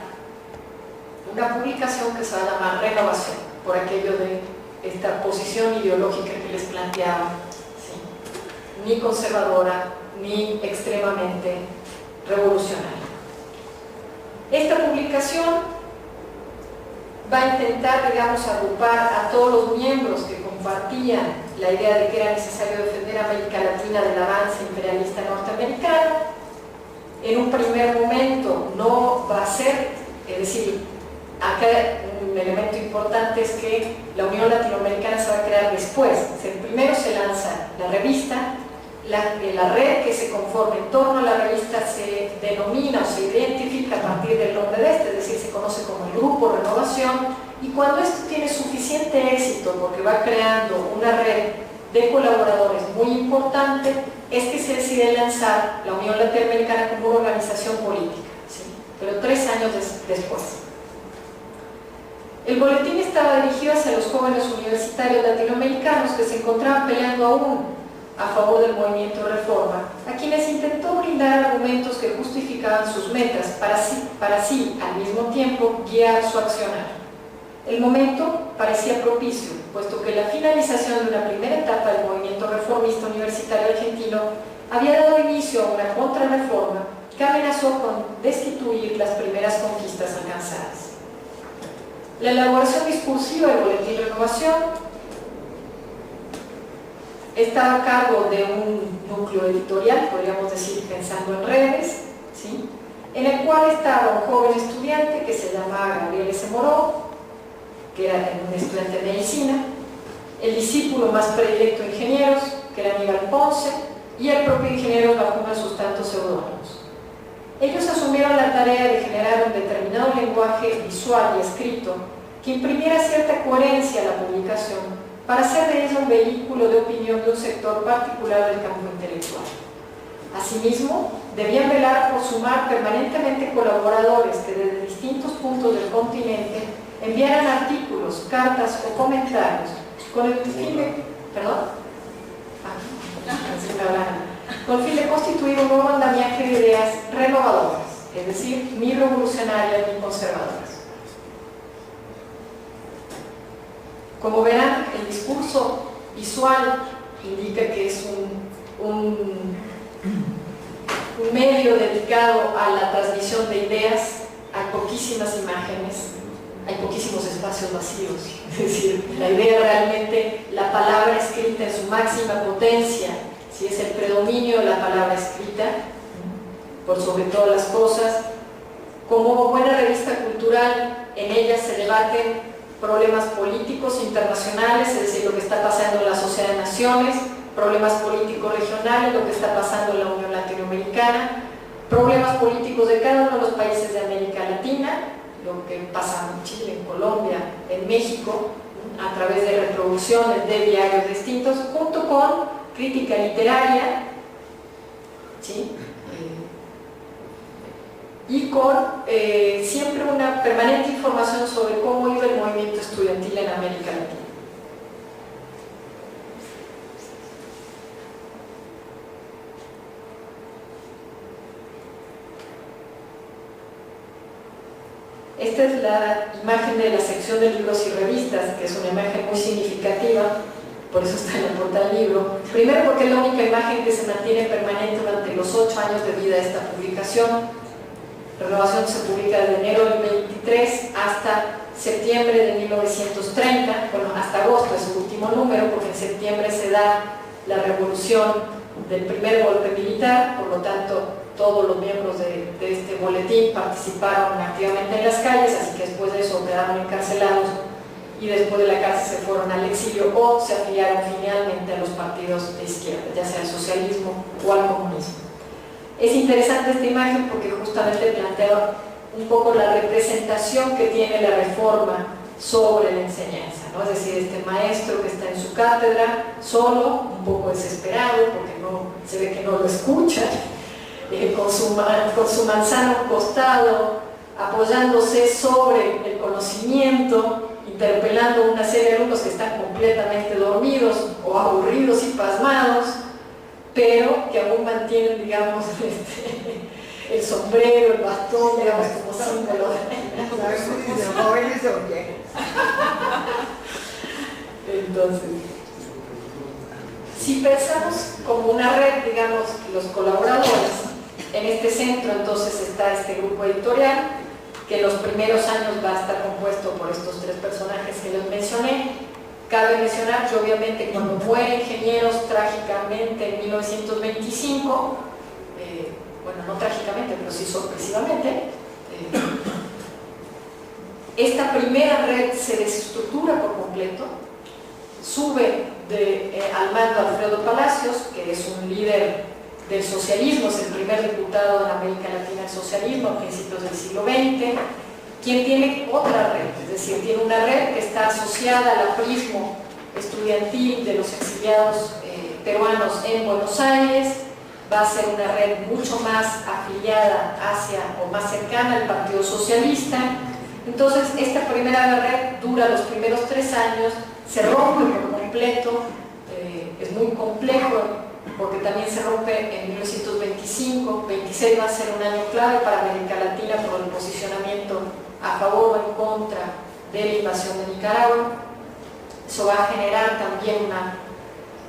una publicación que se va a llamar Renovación, por aquello de esta posición ideológica que les planteaba, ¿sí? Ni conservadora ni extremadamente revolucionaria. Esta publicación va a intentar, digamos, agrupar a todos los miembros que compartían la idea de que era necesario defender a América Latina del avance imperialista norteamericano. En un primer momento no va a ser, es decir, acá un elemento importante es que la Unión Latinoamericana se va a crear después. Primero se lanza la revista, la red que se conforma en torno a la revista se denomina o se identifica a partir del nombre de este, es decir, se conoce como el Grupo Renovación, y cuando esto tiene suficiente éxito porque va creando una red de colaboradores muy importante, es que se decide lanzar la Unión Latinoamericana como una organización política, ¿sí? Pero 3 años después. El boletín estaba dirigido hacia los jóvenes universitarios latinoamericanos que se encontraban peleando aún a favor del movimiento de reforma, a quienes intentó brindar argumentos que justificaban sus metas para así, al mismo tiempo, guiar su accionar. El momento parecía propicio, puesto que la finalización de una primera etapa del movimiento reformista universitario argentino había dado inicio a una contrarreforma que amenazó con destituir las primeras conquistas alcanzadas. La elaboración discursiva del Boletín de Renovación estaba a cargo de un núcleo editorial, podríamos decir, pensando en redes, ¿sí? En el cual estaba un joven estudiante que se llamaba Gabriel S. Moró, que era un estudiante de medicina, el discípulo más predilecto de ingenieros, que era Aníbal Ponce, y el propio ingeniero bajo uno de sus tantos seudónimos. Ellos asumieron la tarea de generar un determinado lenguaje visual y escrito que imprimiera cierta coherencia a la publicación para hacer de ella un vehículo de opinión de un sector particular del campo intelectual. Asimismo, debían velar por sumar permanentemente colaboradores que desde distintos puntos del continente enviaran artículos, cartas o comentarios con el fin de, con el fin de constituir un nuevo andamiaje de ideas renovadoras, es decir, ni revolucionarias ni conservadoras. Como verán, el discurso visual indica que es un medio dedicado a la transmisión de ideas. Hay poquísimas imágenes, hay poquísimos espacios vacíos, es decir, la idea realmente, la palabra escrita en su máxima potencia, si es el predominio de la palabra escrita, por sobre todas las cosas. Como buena revista cultural, en ella se debaten problemas políticos internacionales, es decir, lo que está pasando en la Sociedad de Naciones, problemas políticos regionales, lo que está pasando en la Unión Latinoamericana, problemas políticos de cada uno de los países de América Latina, lo que pasa en Chile, en Colombia, en México, a través de reproducciones de diarios distintos, junto con crítica literaria, ¿sí? Y con siempre una permanente información sobre cómo iba el movimiento estudiantil en América Latina. Esta es la imagen de la sección de libros y revistas, que es una imagen muy significativa, por eso está en la portada del libro. Primero porque es la única imagen que se mantiene permanente durante los 8 años de vida de esta publicación. Renovación se publica desde enero del 23 hasta septiembre de 1930, bueno, hasta agosto es su último número, porque en septiembre se da la revolución del primer golpe militar, por lo tanto todos los miembros de este boletín participaron activamente en las calles, así que después de eso quedaron encarcelados y después de la cárcel se fueron al exilio o se afiliaron finalmente a los partidos de izquierda, ya sea al socialismo o al comunismo. Es interesante esta imagen porque justamente plantea un poco la representación que tiene la reforma sobre la enseñanza, ¿no? Es decir, este maestro que está en su cátedra, solo, un poco desesperado porque se ve que no lo escucha, con su manzana a un costado, apoyándose sobre el conocimiento, interpelando a una serie de alumnos que están completamente dormidos o aburridos y pasmados, pero que aún mantienen, digamos, el sombrero, el bastón, digamos, como símbolo de jóvenes o qué. Entonces, si pensamos como una red, digamos, los colaboradores, en este centro entonces está este grupo editorial que en los primeros años va a estar compuesto por estos tres personajes que les mencioné. Cabe mencionar que obviamente cuando mueren ingenieros trágicamente en 1925, bueno, no trágicamente, pero sí sorpresivamente, esta primera red se desestructura por completo, sube al mando Alfredo Palacios, que es un líder del socialismo, es el primer diputado de la América Latina del socialismo a principios del siglo XX, quien tiene otra red, es decir, tiene una red que está asociada al aprismo estudiantil de los exiliados peruanos en Buenos Aires, va a ser una red mucho más afiliada hacia o más cercana al Partido Socialista. Entonces, esta primera red dura los primeros 3 años, se rompe por completo, es muy complejo porque también se rompe en 1925, 26 va a ser un año clave para América Latina por el posicionamiento a favor o en contra de la invasión de Nicaragua. Eso va a generar también una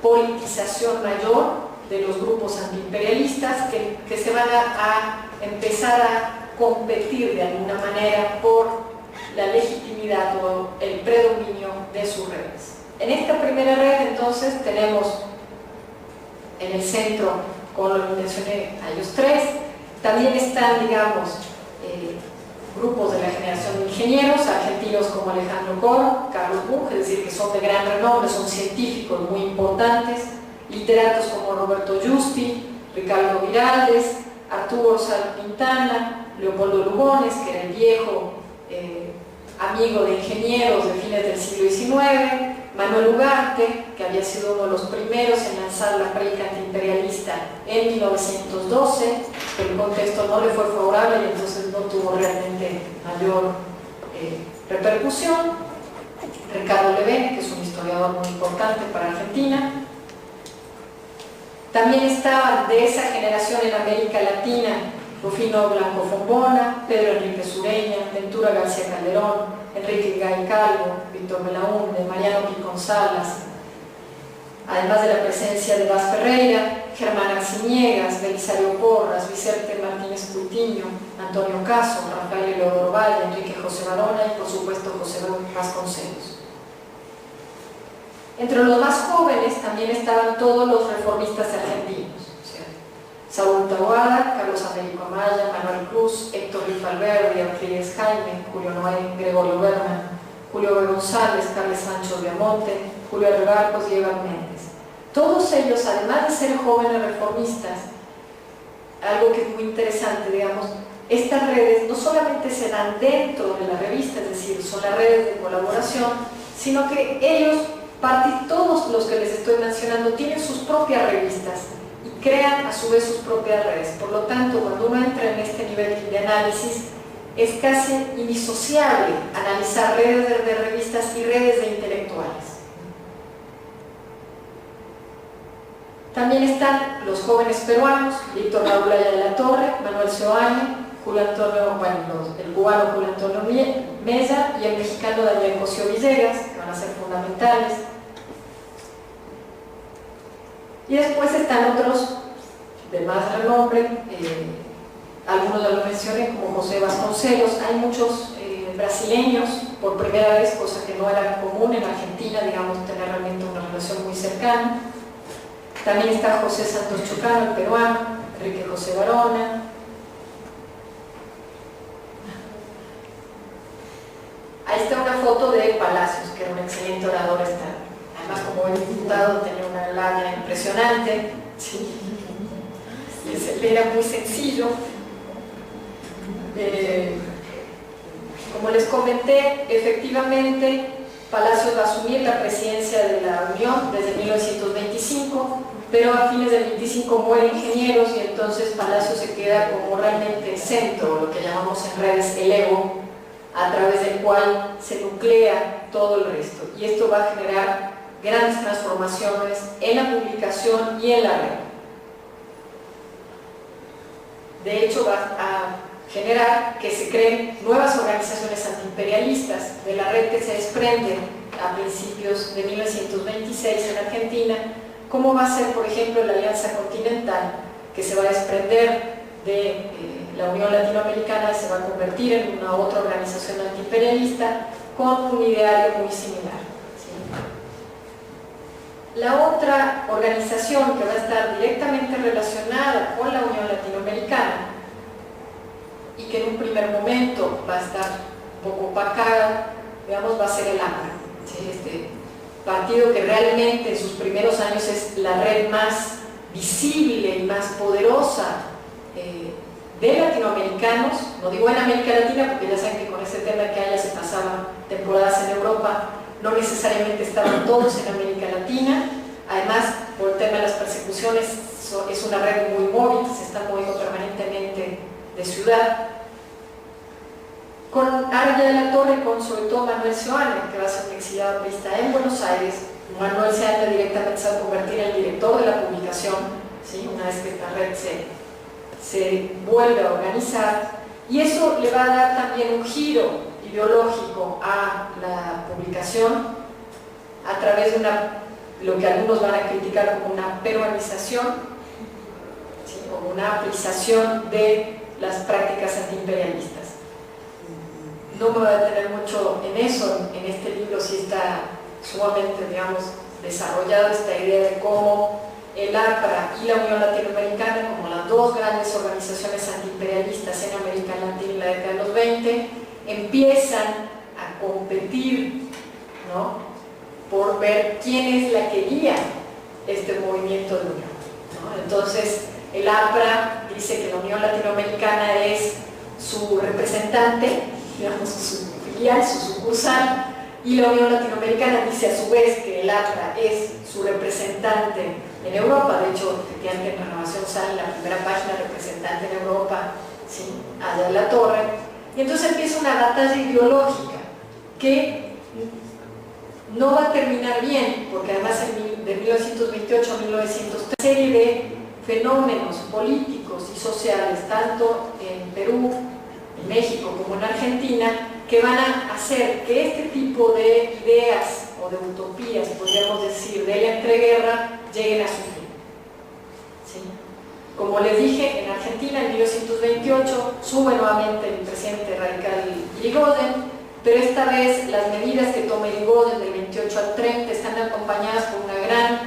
politización mayor de los grupos antiimperialistas que se van a empezar a competir de alguna manera por la legitimidad o el predominio de sus redes. En esta primera red entonces tenemos en el centro, como lo mencioné, a ellos tres. También están, digamos, grupos de la generación de ingenieros, argentinos como Alejandro Coro, Carlos Bunge, es decir, que son de gran renombre, son científicos muy importantes, literatos como Roberto Justi, Ricardo Viraldes, Arturo Orsal Quintana, Leopoldo Lugones, que era el viejo amigo de ingenieros de fines del siglo XIX, Manuel Ugarte, que había sido uno de los primeros en lanzar la prédica antiimperialista en 1912, pero el contexto no le fue favorable y entonces no tuvo realmente mayor repercusión. Ricardo Levene, que es un historiador muy importante para Argentina. También estaban de esa generación en América Latina Rufino Blanco Fombona, Pedro Enrique Sureña, Ventura García Calderón, Enrique Gay Calvo, Víctor Belaúnde, Mariano Picón Salas, además de la presencia de Vaz Ferreira, Germán Arciniegas, Belisario Porras, Vicente Martínez Cuitiño, Antonio Caso, Rafael Eleodoro Valle, Enrique José Barona y por supuesto José Vasconcelos. Entre los más jóvenes también estaban todos los reformistas argentinos, Saúl Taboada, Carlos Américo Amaya, Manuel Cruz, Héctor Rifalberdi, Arclides Jaime, Julio Noé, Gregorio Berman, Julio B. González, Carles Sancho Viamonte, Julio R. Barcos y Evan Méndez. Todos ellos, además de ser jóvenes reformistas, algo que es muy interesante, digamos, estas redes no solamente se dan dentro de la revista, es decir, son las redes de colaboración, sino que ellos, todos los que les estoy mencionando, tienen sus propias revistas y crean a su vez sus propias redes. Por lo tanto, cuando uno entra en este nivel de análisis, es casi indisociable analizar redes de revistas y redes de intelectuales. También están los jóvenes peruanos, Víctor Raúl Aya de la Torre, Manuel Seoane, Julio Antonio, el cubano Julio Antonio Meza y el mexicano Daniel Cosío Villegas, que van a ser fundamentales. Y después están otros de más renombre, algunos ya lo mencioné, como José Vasconcelos. Hay muchos brasileños, por primera vez, cosa que no era común en Argentina, digamos, tener realmente una relación muy cercana. También está José Santos Chocano, el peruano, Enrique José Barona. Ahí está una foto de Palacios, que era un excelente orador. Además, como diputado, tenía una labia impresionante. Sí. Era muy sencillo. Como les comenté, efectivamente, Palacios va a asumir la presidencia de la Unión desde 1925, pero a fines del 25 mueren ingenieros y entonces Palacios se queda como realmente el centro, lo que llamamos en redes el ego, a través del cual se nuclea todo el resto. Y esto va a generar grandes transformaciones en la publicación y en la red. De hecho, va a generar que se creen nuevas organizaciones antiimperialistas de la red que se desprende a principios de 1926 en Argentina, como va a ser, por ejemplo, la Alianza Continental, que se va a desprender de la Unión Latinoamericana se va a convertir en una otra organización antiimperialista con un ideario muy similar, ¿sí? La otra organización que va a estar directamente relacionada con la Unión Latinoamericana y que en un primer momento va a estar un poco opacada, digamos, va a ser el APRA, ¿sí? Este partido que realmente en sus primeros años es la red más visible y más poderosa de latinoamericanos, no digo en América Latina porque ya saben que con ese tema que haya se pasaban temporadas en Europa, no necesariamente estaban todos en América Latina, además por el tema de las persecuciones es una red muy móvil, se está moviendo permanentemente de ciudad. Con Araya de la Torre y con sobre todo Manuel Seoane, que va a ser un exiliado aprista en Buenos Aires. Manuel Seoane directamente se va a convertir en el director de la publicación, ¿sí? Una vez que esta red se vuelve a organizar, y eso le va a dar también un giro ideológico a la publicación a través de lo que algunos van a criticar como una peruanización, ¿sí? O una aplicación de las prácticas antiimperialistas. No me voy a detener mucho en eso, en este libro sí está sumamente, digamos, desarrollado esta idea de cómo el APRA y la Unión Latinoamericana, como las dos grandes organizaciones antiimperialistas en América Latina en la década de los 20, empiezan a competir, ¿no?, por ver quién es la que guía este movimiento de unión, ¿no? Entonces, el APRA dice que la Unión Latinoamericana es su representante, digamos, su filial, su sucursal, y la Unión Latinoamericana dice a su vez que el APRA es su representante en Europa. De hecho, efectivamente en Renovación sale en la primera página representante en Europa, ¿sí?, Araya de la Torre, y entonces empieza una batalla ideológica que no va a terminar bien, porque además de 1928 a 1930 una serie de fenómenos políticos y sociales, tanto en Perú, en México como en Argentina, que van a hacer que este tipo de ideas o de utopías, podríamos decir, de la entreguerra, lleguen a su fin, ¿sí? Como les dije, en Argentina en 1928 sube nuevamente el presidente radical Irigoyen, pero esta vez las medidas que toma Irigoyen del 28 al 30 están acompañadas por una gran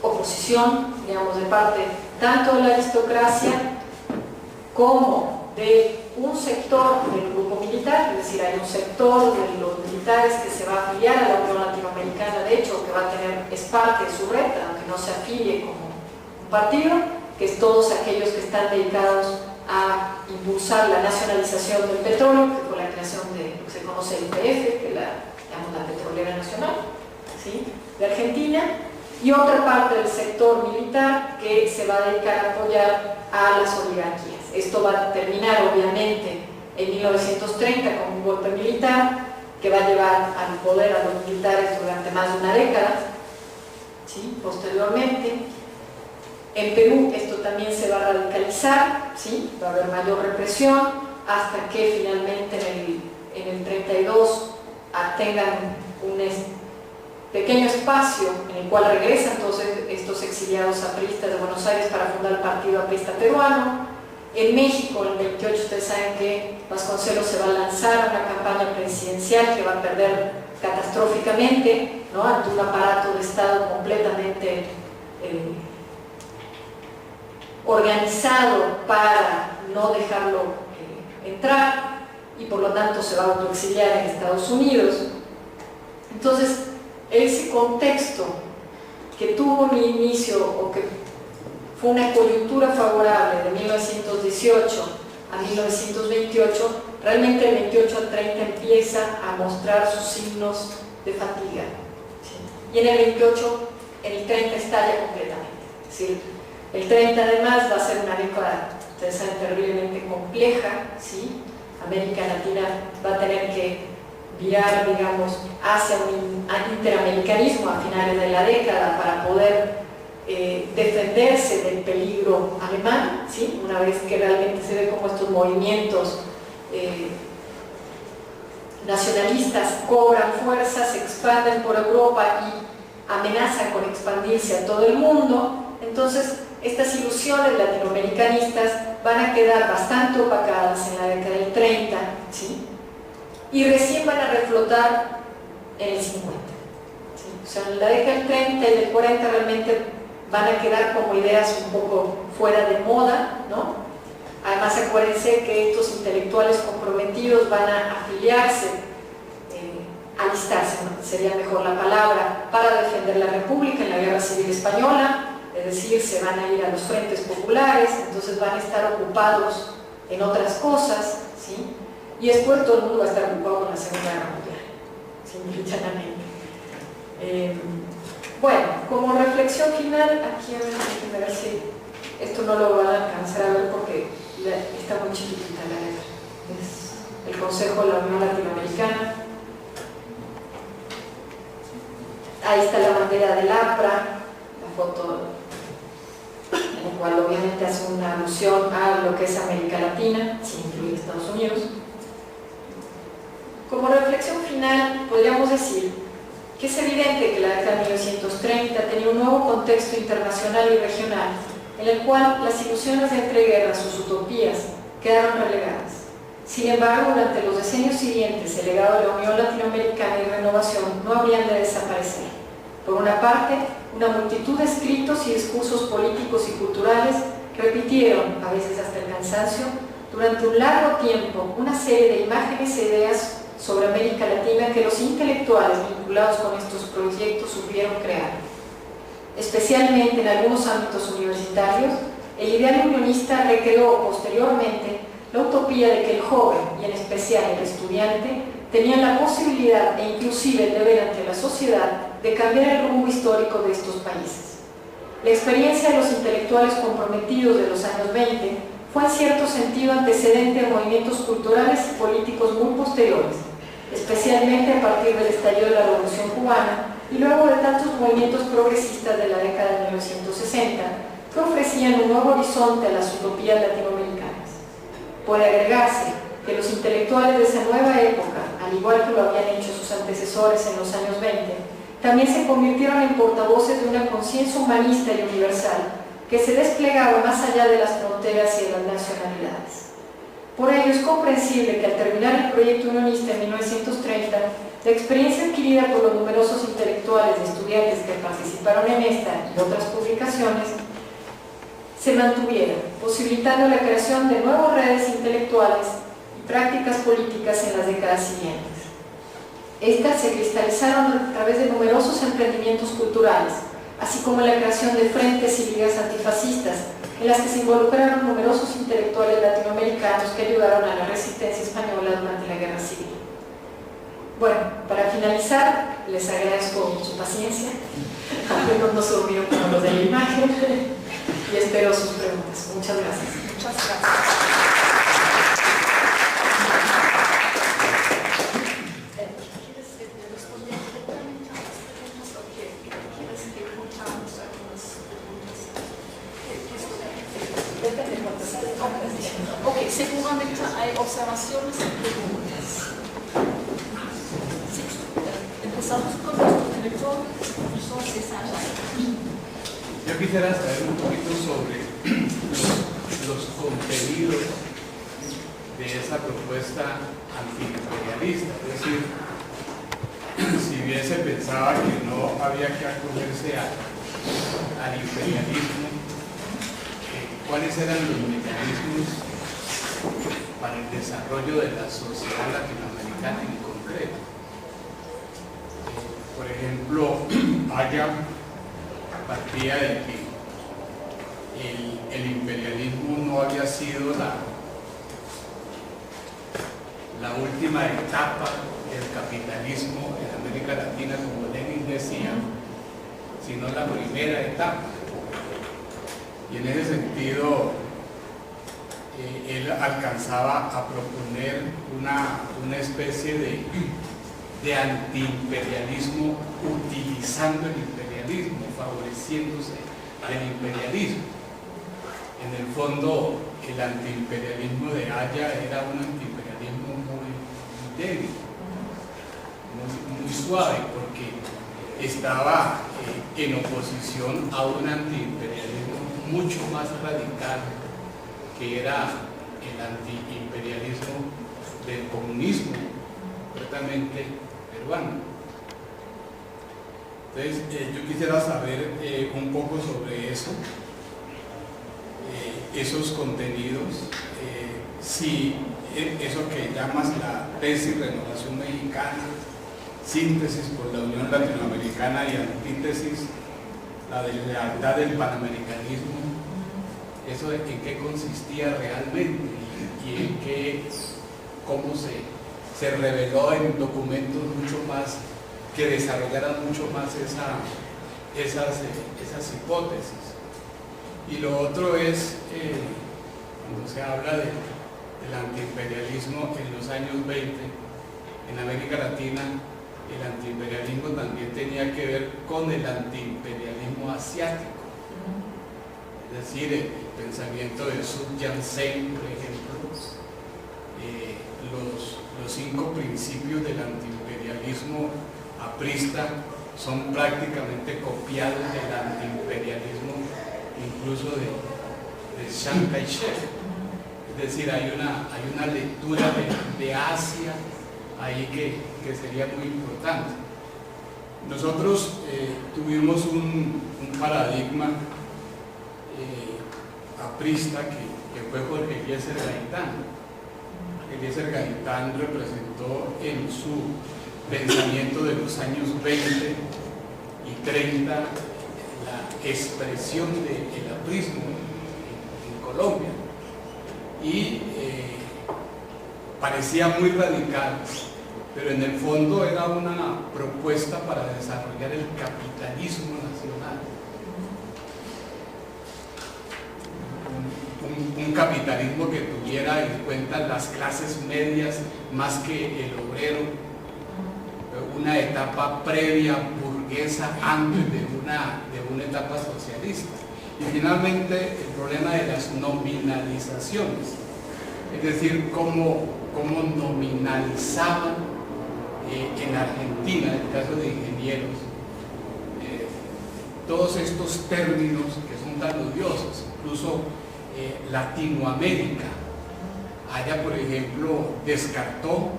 oposición, digamos, de parte tanto de la aristocracia como de un sector del grupo militar, es decir, hay un sector de los militares que se va a afiliar a la Unión Latinoamericana, de hecho, que va a tener, es parte de su red, aunque no se afilie como un partido, que es todos aquellos que están dedicados a impulsar la nacionalización del petróleo, que fue la creación de lo que se conoce el YPF, que es la Petrolera Nacional, ¿sí?, de Argentina, y otra parte del sector militar que se va a dedicar a apoyar a las oligarquías. Esto va a terminar obviamente en 1930 con un golpe militar que va a llevar al poder a los militares durante más de una década, ¿sí?, posteriormente. En Perú esto también se va a radicalizar, ¿sí?, va a haber mayor represión hasta que finalmente en el 32 tengan un pequeño espacio en el cual regresan todos estos exiliados apristas de Buenos Aires para fundar el Partido Aprista Peruano. En México, en el 28, ustedes saben que Vasconcelos se va a lanzar a una campaña presidencial que va a perder catastróficamente, ¿no?, ante un aparato de Estado completamente organizado para no dejarlo entrar, y por lo tanto se va a autoexiliar en Estados Unidos. Entonces, ese contexto que tuvo un inicio, o que fue una coyuntura favorable de 1918 a 1928, realmente el 28 al 30 empieza a mostrar sus signos de fatiga, ¿sí?, y en el 28, en el 30 estalla completamente. Es decir, el 30 además va a ser una década, ustedes saben, terriblemente compleja, ¿sí? América Latina va a tener que virar, digamos, hacia un interamericanismo a finales de la década para poder defenderse del peligro alemán, ¿sí?, una vez que realmente se ve como estos movimientos nacionalistas cobran fuerza, se expanden por Europa y amenazan con expandirse a todo el mundo. Entonces, estas ilusiones latinoamericanistas van a quedar bastante opacadas en la década del 30, ¿sí? Y recién van a reflotar en el 50. ¿Sí? O sea, en la década del 30 y del 40 realmente van a quedar como ideas un poco fuera de moda, ¿no? Además, acuérdense que estos intelectuales comprometidos van a afiliarse, alistarse, ¿no? Sería mejor la palabra, para defender la República en la Guerra Civil Española, es decir, se van a ir a los frentes populares, entonces van a estar ocupados en otras cosas, ¿sí? Y después todo el mundo va a estar ocupado con la Segunda Guerra Mundial, simple y llanamente. Bueno, como reflexión final, aquí a ver, déjenme ver si esto no lo van a alcanzar a ver porque está muy chiquitita la letra. Es el Consejo de la Unión Latinoamericana. Ahí está la bandera del APRA, la foto en la cual obviamente hace una alusión a lo que es América Latina, sin incluir Estados Unidos. Como reflexión final, podríamos decir que es evidente que la década de 1930 tenía un nuevo contexto internacional y regional en el cual las ilusiones de entreguerras, sus utopías, quedaron relegadas. Sin embargo, durante los decenios siguientes, el legado de la Unión Latinoamericana y renovación no habrían de desaparecer. Por una parte, una multitud de escritos y discursos políticos y culturales repitieron, a veces hasta el cansancio, durante un largo tiempo, una serie de imágenes e ideas sobre América Latina que los intelectuales vinculados con estos proyectos supieron crear. Especialmente en algunos ámbitos universitarios, el ideal unionista recreó posteriormente la utopía de que el joven, y en especial el estudiante, tenían la posibilidad e inclusive el deber ante la sociedad de cambiar el rumbo histórico de estos países. La experiencia de los intelectuales comprometidos de los años 20 fue en cierto sentido antecedente de movimientos culturales y políticos muy posteriores, especialmente a partir del estallido de la Revolución Cubana y luego de tantos movimientos progresistas de la década de 1960 que ofrecían un nuevo horizonte a las utopías latinoamericanas. Puede agregarse que los intelectuales de esa nueva época, al igual que lo habían hecho sus antecesores en los años 20, también se convirtieron en portavoces de una conciencia humanista y universal que se desplegaba más allá de las fronteras y de las nacionalidades. Por ello es comprensible que al terminar el proyecto unionista en 1930, la experiencia adquirida por los numerosos intelectuales y estudiantes que participaron en esta y otras publicaciones se mantuviera, posibilitando la creación de nuevas redes intelectuales y prácticas políticas en las décadas siguientes. Estas se cristalizaron a través de numerosos emprendimientos culturales, así como la creación de frentes y ligas antifascistas, en las que se involucraron numerosos intelectuales latinoamericanos que ayudaron a la resistencia española durante la Guerra Civil. Bueno, para finalizar, les agradezco su paciencia, algunos no se durmieron como los de la imagen, y espero sus preguntas. Muchas gracias. Muchas gracias. Ok, seguramente hay observaciones y preguntas. Sí, empezamos con nuestro director, profesor César. Yo quisiera saber un poquito sobre los contenidos de esa propuesta antiimperialista, es decir, si bien se pensaba que no había que acogerse al imperialismo, ¿cuáles eran los mecanismos para el desarrollo de la sociedad latinoamericana en concreto? Por ejemplo, Aya partía de que el imperialismo no había sido la última etapa del capitalismo en América Latina, como Lenin decía, sino la primera etapa. Y en ese sentido, él alcanzaba a proponer una especie de antiimperialismo utilizando el imperialismo, favoreciéndose del imperialismo. En el fondo, el antiimperialismo de Aya era un antiimperialismo muy débil, muy suave, porque estaba en oposición a un antiimperialismo mucho más radical que era el antiimperialismo del comunismo, concretamente peruano. Entonces, yo quisiera saber un poco sobre eso, esos contenidos, si eso que llamas la tesis Renovación Mexicana, síntesis por la Unión Latinoamericana y antítesis la de lealtad del panamericanismo, eso en qué consistía realmente y en qué, cómo se reveló en documentos mucho más que desarrollaran mucho más esas hipótesis. Y lo otro es cuando se habla del antiimperialismo en los años 20 en América Latina. El antiimperialismo también tenía que ver con el antiimperialismo asiático, es decir, el pensamiento de Sun Yat-sen, por ejemplo, los 5 principios del antiimperialismo aprista son prácticamente copiados del antiimperialismo incluso de Chiang Kai-shek. Es decir, hay una lectura de Asia ahí que sería muy importante. Nosotros tuvimos un paradigma aprista que fue Jorge Eliezer Gaitán. Eliezer Gaitán representó en su pensamiento de los años 20 y 30 la expresión del aprismo en Colombia, y parecía muy radical, pero en el fondo era una propuesta para desarrollar el capitalismo nacional, un capitalismo que tuviera en cuenta las clases medias más que el obrero, una etapa previa burguesa antes de una etapa socialista. Y finalmente el problema de las nominalizaciones, es decir, cómo nominalizaban en Argentina, en el caso de ingenieros, todos estos términos que son tan odiosos. Incluso Latinoamérica, allá por ejemplo descartó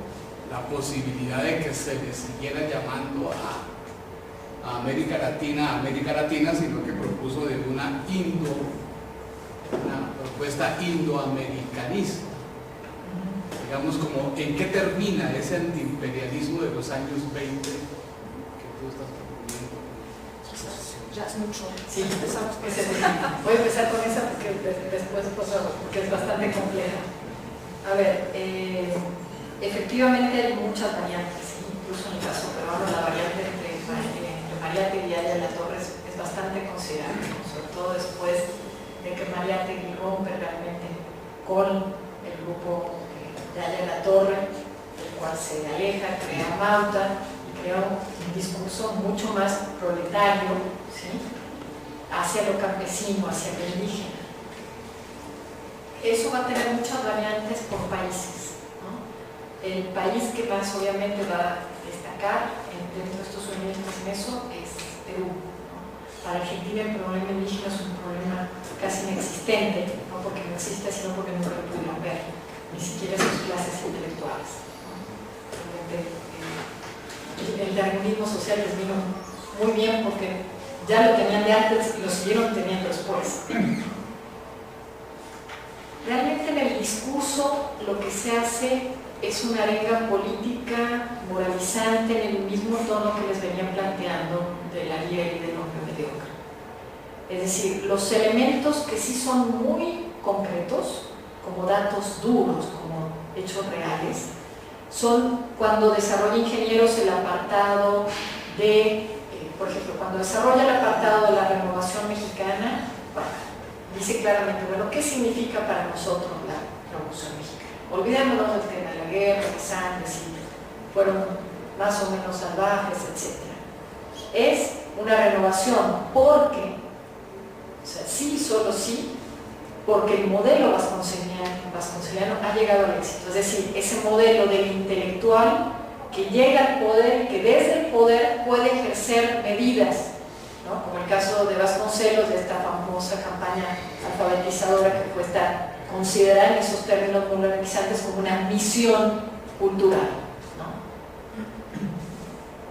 la posibilidad de que se le siguiera llamando a América Latina, sino que propuso de una propuesta indoamericanista. Digamos, como en qué termina ese antiimperialismo de los años 20 que tú estás proponiendo. Ya es mucho. Sí, empezamos con ese. Voy a empezar con esa porque después porque es bastante compleja. A ver, efectivamente hay muchas variantes, incluso en el caso peruano la variante entre Mariátegui y Ayala Torres es bastante considerable, sobre todo después de que Mariátegui rompe realmente con el grupo de Ayala Torre, el cual se aleja, crea Mauta y crea un discurso mucho más proletario, ¿sí?, hacia lo campesino, hacia lo indígena. Eso va a tener muchas variantes por países, ¿no? El país que más obviamente va a destacar dentro de estos movimientos en eso es Perú, ¿no? Para Argentina el problema indígena es un problema casi inexistente, no porque no existe, sino porque nunca lo pudieron ver, ni siquiera sus clases intelectuales, ¿no? Realmente el darwinismo social les vino muy bien porque ya lo tenían de antes y lo siguieron teniendo después. Realmente en el discurso lo que se hace es una arenga política moralizante en el mismo tono que les venían planteando del Ariel y del hombre mediocre. Es decir, los elementos que sí son muy concretos, como datos duros, como hechos reales, son cuando desarrolla Ingenieros el apartado de, por ejemplo, cuando desarrolla el apartado de la Renovación Mexicana, bueno, dice claramente, bueno, ¿qué significa para nosotros la Revolución Mexicana? Olvidémonos del tema de la guerra, de sangre, si fueron más o menos salvajes, etc. Es una renovación porque, o sea, sí, solo sí, porque el modelo vasconceliano ha llegado al éxito. Es decir, ese modelo del intelectual que llega al poder, que desde el poder puede ejercer medidas, ¿no? Como el caso de Vasconcelos, de esta famosa campaña alfabetizadora que fue esta considerar en esos términos modernizantes como una misión cultural, ¿no?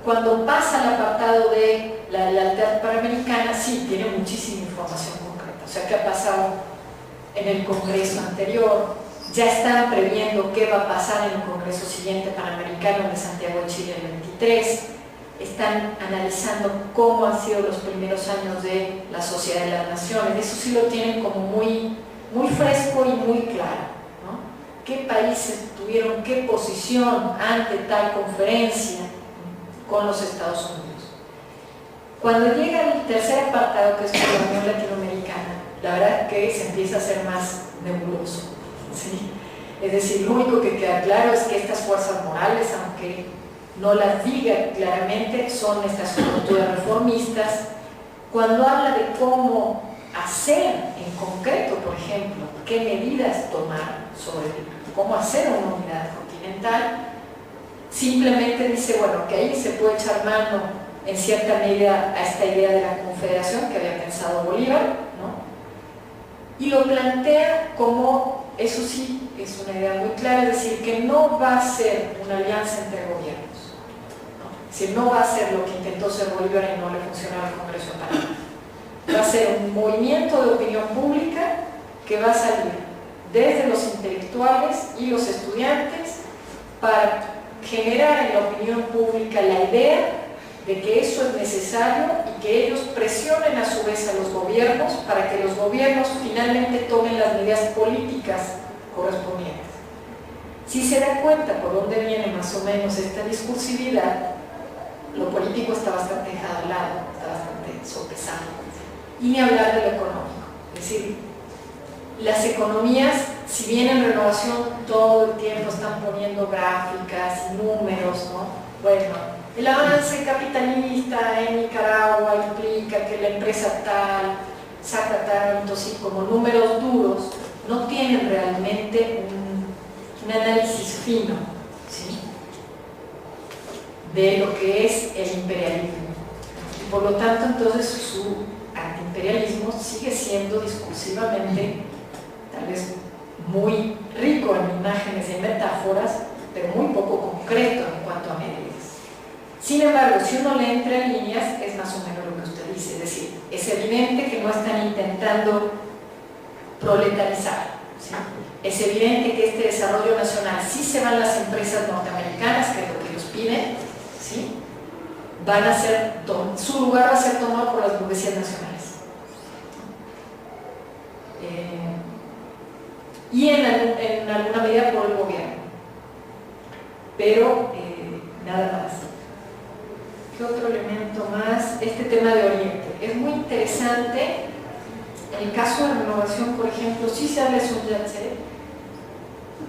Cuando pasa al apartado de la lealtad panamericana, sí, tiene muchísima información concreta. O sea, ¿qué ha pasado en el Congreso anterior? Ya están previendo qué va a pasar en el Congreso siguiente panamericano de Santiago de Chile el 23. Están analizando cómo han sido los primeros años de la Sociedad de las Naciones. Eso sí lo tienen como muy fresco y muy claro, ¿no? ¿Qué países tuvieron qué posición ante tal conferencia con los Estados Unidos? Cuando llega el tercer apartado, que es la Unión Latinoamericana, la verdad que se empieza a hacer más nebuloso, ¿sí? Es decir, lo único que queda claro es que estas fuerzas morales, aunque no las diga claramente, son estas estructuras reformistas. Cuando habla de cómo hacer en concreto, por ejemplo, qué medidas tomar sobre cómo hacer una unidad continental, simplemente dice, bueno, que ahí se puede echar mano en cierta medida a esta idea de la confederación que había pensado Bolívar, ¿no? Y lo plantea como, eso sí, es una idea muy clara, es decir, que no va a ser una alianza entre gobiernos, ¿no? Es decir, no va a ser lo que intentó ser Bolívar y no le funcionaba el Congreso de Panamá. Va a ser un movimiento de opinión pública que va a salir desde los intelectuales y los estudiantes para generar en la opinión pública la idea de que eso es necesario y que ellos presionen a su vez a los gobiernos para que los gobiernos finalmente tomen las medidas políticas correspondientes. Si se da cuenta por dónde viene más o menos esta discursividad, lo político está bastante dejado al lado, está bastante sopesado. Y ni hablar de lo económico. Es decir, las economías, si bien en Renovación todo el tiempo están poniendo gráficas y números, ¿no? Bueno, el avance capitalista en Nicaragua implica que la empresa tal saca tanto, así como números duros, no tienen realmente un análisis fino, ¿sí?, de lo que es el imperialismo. Y por lo tanto, entonces, su antiimperialismo sigue siendo discursivamente, tal vez muy rico en imágenes y en metáforas, pero muy poco concreto en cuanto a medidas. Sin embargo, si uno le entra en líneas, es más o menos lo que usted dice, es decir, es evidente que no están intentando proletarizar, ¿sí? Es evidente que este desarrollo nacional, si se van las empresas norteamericanas, que es lo que ellos piden, ¿sí?, van a ser, su lugar va a ser tomado por las burguesías nacionales. Y en alguna medida por el gobierno. Pero nada más. ¿Qué otro elemento más? Este tema de Oriente. Es muy interesante. En el caso de Renovación, por ejemplo, sí se habla de Sun Yat-sen,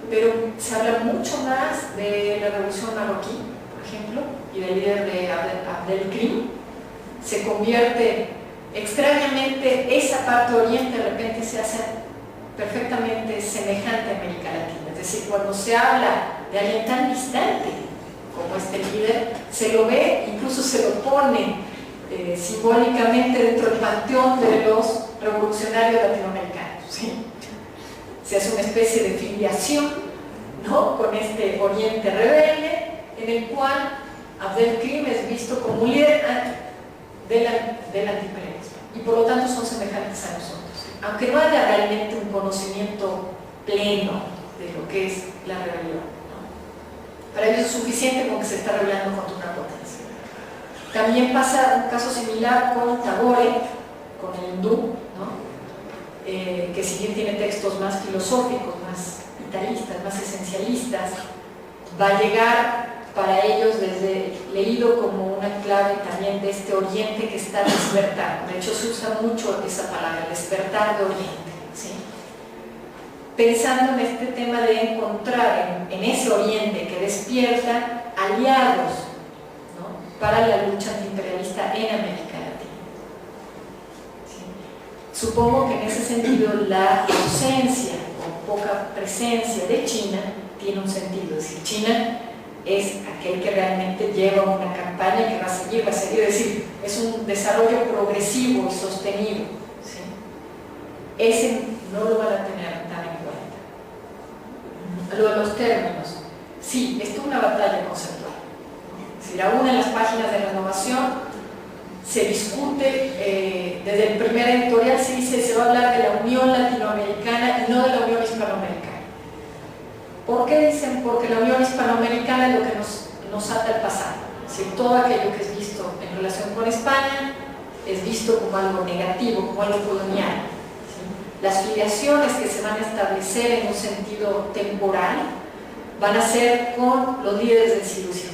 pero se habla mucho más de la Revolución Marroquí, por ejemplo, y del líder de Abdelkrim. Se convierte, extrañamente, esa parte de Oriente de repente se hace perfectamente semejante a América Latina. Es decir, cuando se habla de alguien tan distante como este líder, se lo ve, incluso se lo pone simbólicamente dentro del panteón de los revolucionarios latinoamericanos, ¿sí? Se hace una especie de filiación, ¿no?, con este Oriente rebelde, en el cual Abdelkrim es visto como un líder del antiimperialismo, y por lo tanto son semejantes a nosotros, aunque no haya realmente un conocimiento pleno de lo que es la rebelión, ¿no? Para ellos es suficiente con que se está rebelando contra una potencia. También pasa un caso similar con Tagore, con el hindú, ¿no?, que si bien tiene textos más filosóficos, más vitalistas, más esencialistas, va a llegar para ellos desde leído como una clave también de este Oriente que está despertando. De hecho, se usa mucho esa palabra, despertar de Oriente, ¿sí?, pensando en este tema de encontrar en ese Oriente que despierta aliados, ¿no?, para la lucha antiimperialista en América Latina, ¿sí? Supongo que en ese sentido la ausencia o poca presencia de China tiene un sentido. Es decir, China es aquel que realmente lleva una campaña que va a seguir, es decir, es un desarrollo progresivo y sostenido, ¿sí? Ese no lo van a tener tan en cuenta. lo de los términos. Sí, esto es una batalla conceptual. Es decir, aún en las páginas de Renovación se discute, desde el primer editorial se dice, se va a hablar de la Unión Latinoamericana y no de la Unión Hispanoamericana. ¿Por qué dicen? Porque la Unión Hispanoamericana es lo que nos ata al pasado. Es decir, todo aquello que es visto en relación con España es visto como algo negativo, como algo colonial. ¿Sí? Las filiaciones que se van a establecer en un sentido temporal van a ser con los líderes del siglo XIX.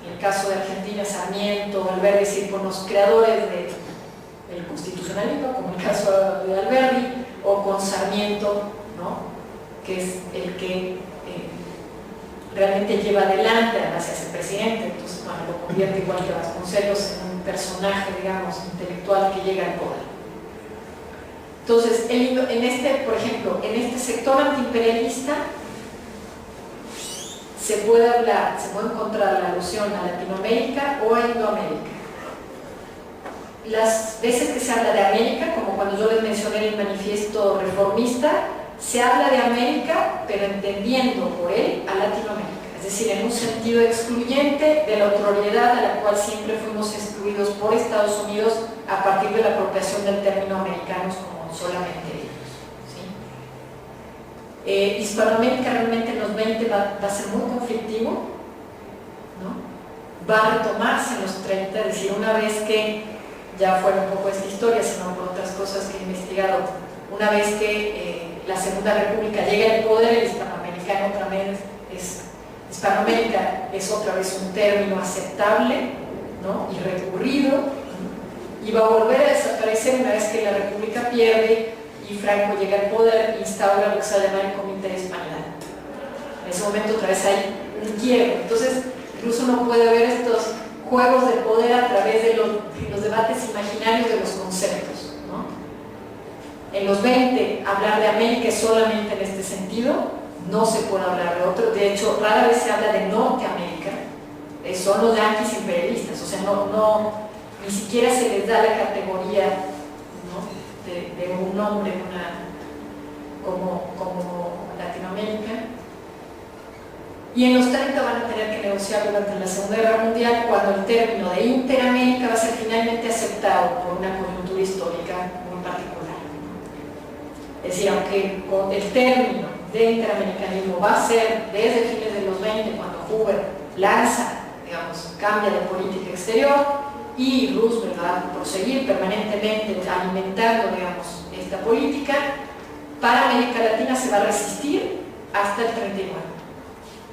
En el caso de Argentina, Sarmiento, Alberdi, es decir, con los creadores del constitucionalismo, como el caso de Alberdi, o con Sarmiento, ¿no? Que es el que realmente lleva adelante, además se hace presidente, entonces bueno, lo convierte igual que Vasconcelos en un personaje, digamos, intelectual que llega al poder. Entonces, en este, por ejemplo, en este sector antiimperialista se puede hablar, se puede encontrar la alusión a Latinoamérica o a Indoamérica. Las veces que se habla de América, como cuando yo les mencioné el manifiesto reformista, se habla de América, pero entendiendo por él a Latinoamérica, es decir, en un sentido excluyente de la autoridad a la cual siempre fuimos excluidos por Estados Unidos a partir de la apropiación del término americanos como solamente ellos. ¿Sí? Hispanoamérica realmente en los 20 va a ser muy conflictivo, ¿no? Va a retomarse en los 30, es decir, una vez que, ya fuera un poco esta historia, sino por otras cosas que he investigado, una vez que la Segunda República llega al poder, el hispanoamericano otra vez Hispanoamérica es otra vez un término aceptable, ¿no? Y recurrido, y va a volver a desaparecer una vez que la República pierde y Franco llega al poder e instaura lo que se llama el Comité de Hispanidad. En ese momento otra vez hay un quiebre, entonces incluso uno puede ver estos juegos de poder a través de los debates imaginarios de los conceptos, ¿no? En los 20, hablar de América es solamente en este sentido, no se puede hablar de otro. De hecho, rara vez se habla de Norteamérica, son los yanquis imperialistas, o sea, ni siquiera se les da la categoría, ¿no? de un nombre como Latinoamérica. Y en los 30 van a tener que negociar durante la Segunda Guerra Mundial, cuando el término de Interamérica va a ser finalmente aceptado por una coyuntura histórica muy particular. Es decir, aunque el término de interamericanismo va a ser desde fines de los 20, cuando Hoover lanza, digamos, cambia de política exterior, y Roosevelt va a proseguir permanentemente alimentando, digamos, esta política, para América Latina se va a resistir hasta el 39.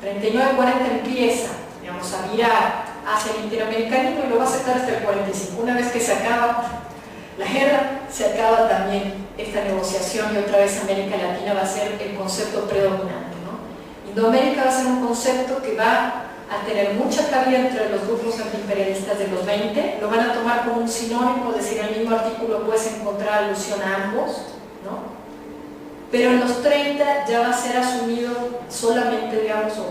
39-40 empieza, digamos, a mirar hacia el interamericanismo y lo va a aceptar hasta el 45. Una vez que se acaba la guerra, se acaba también esta negociación y otra vez América Latina va a ser el concepto predominante, ¿no? Indoamérica va a ser un concepto que va a tener mucha cabida entre los grupos antiimperialistas de los 20, lo van a tomar como un sinónimo, es decir, en el mismo artículo puedes encontrar alusión a ambos, ¿no? Pero en los 30 ya va a ser asumido solamente, digamos, o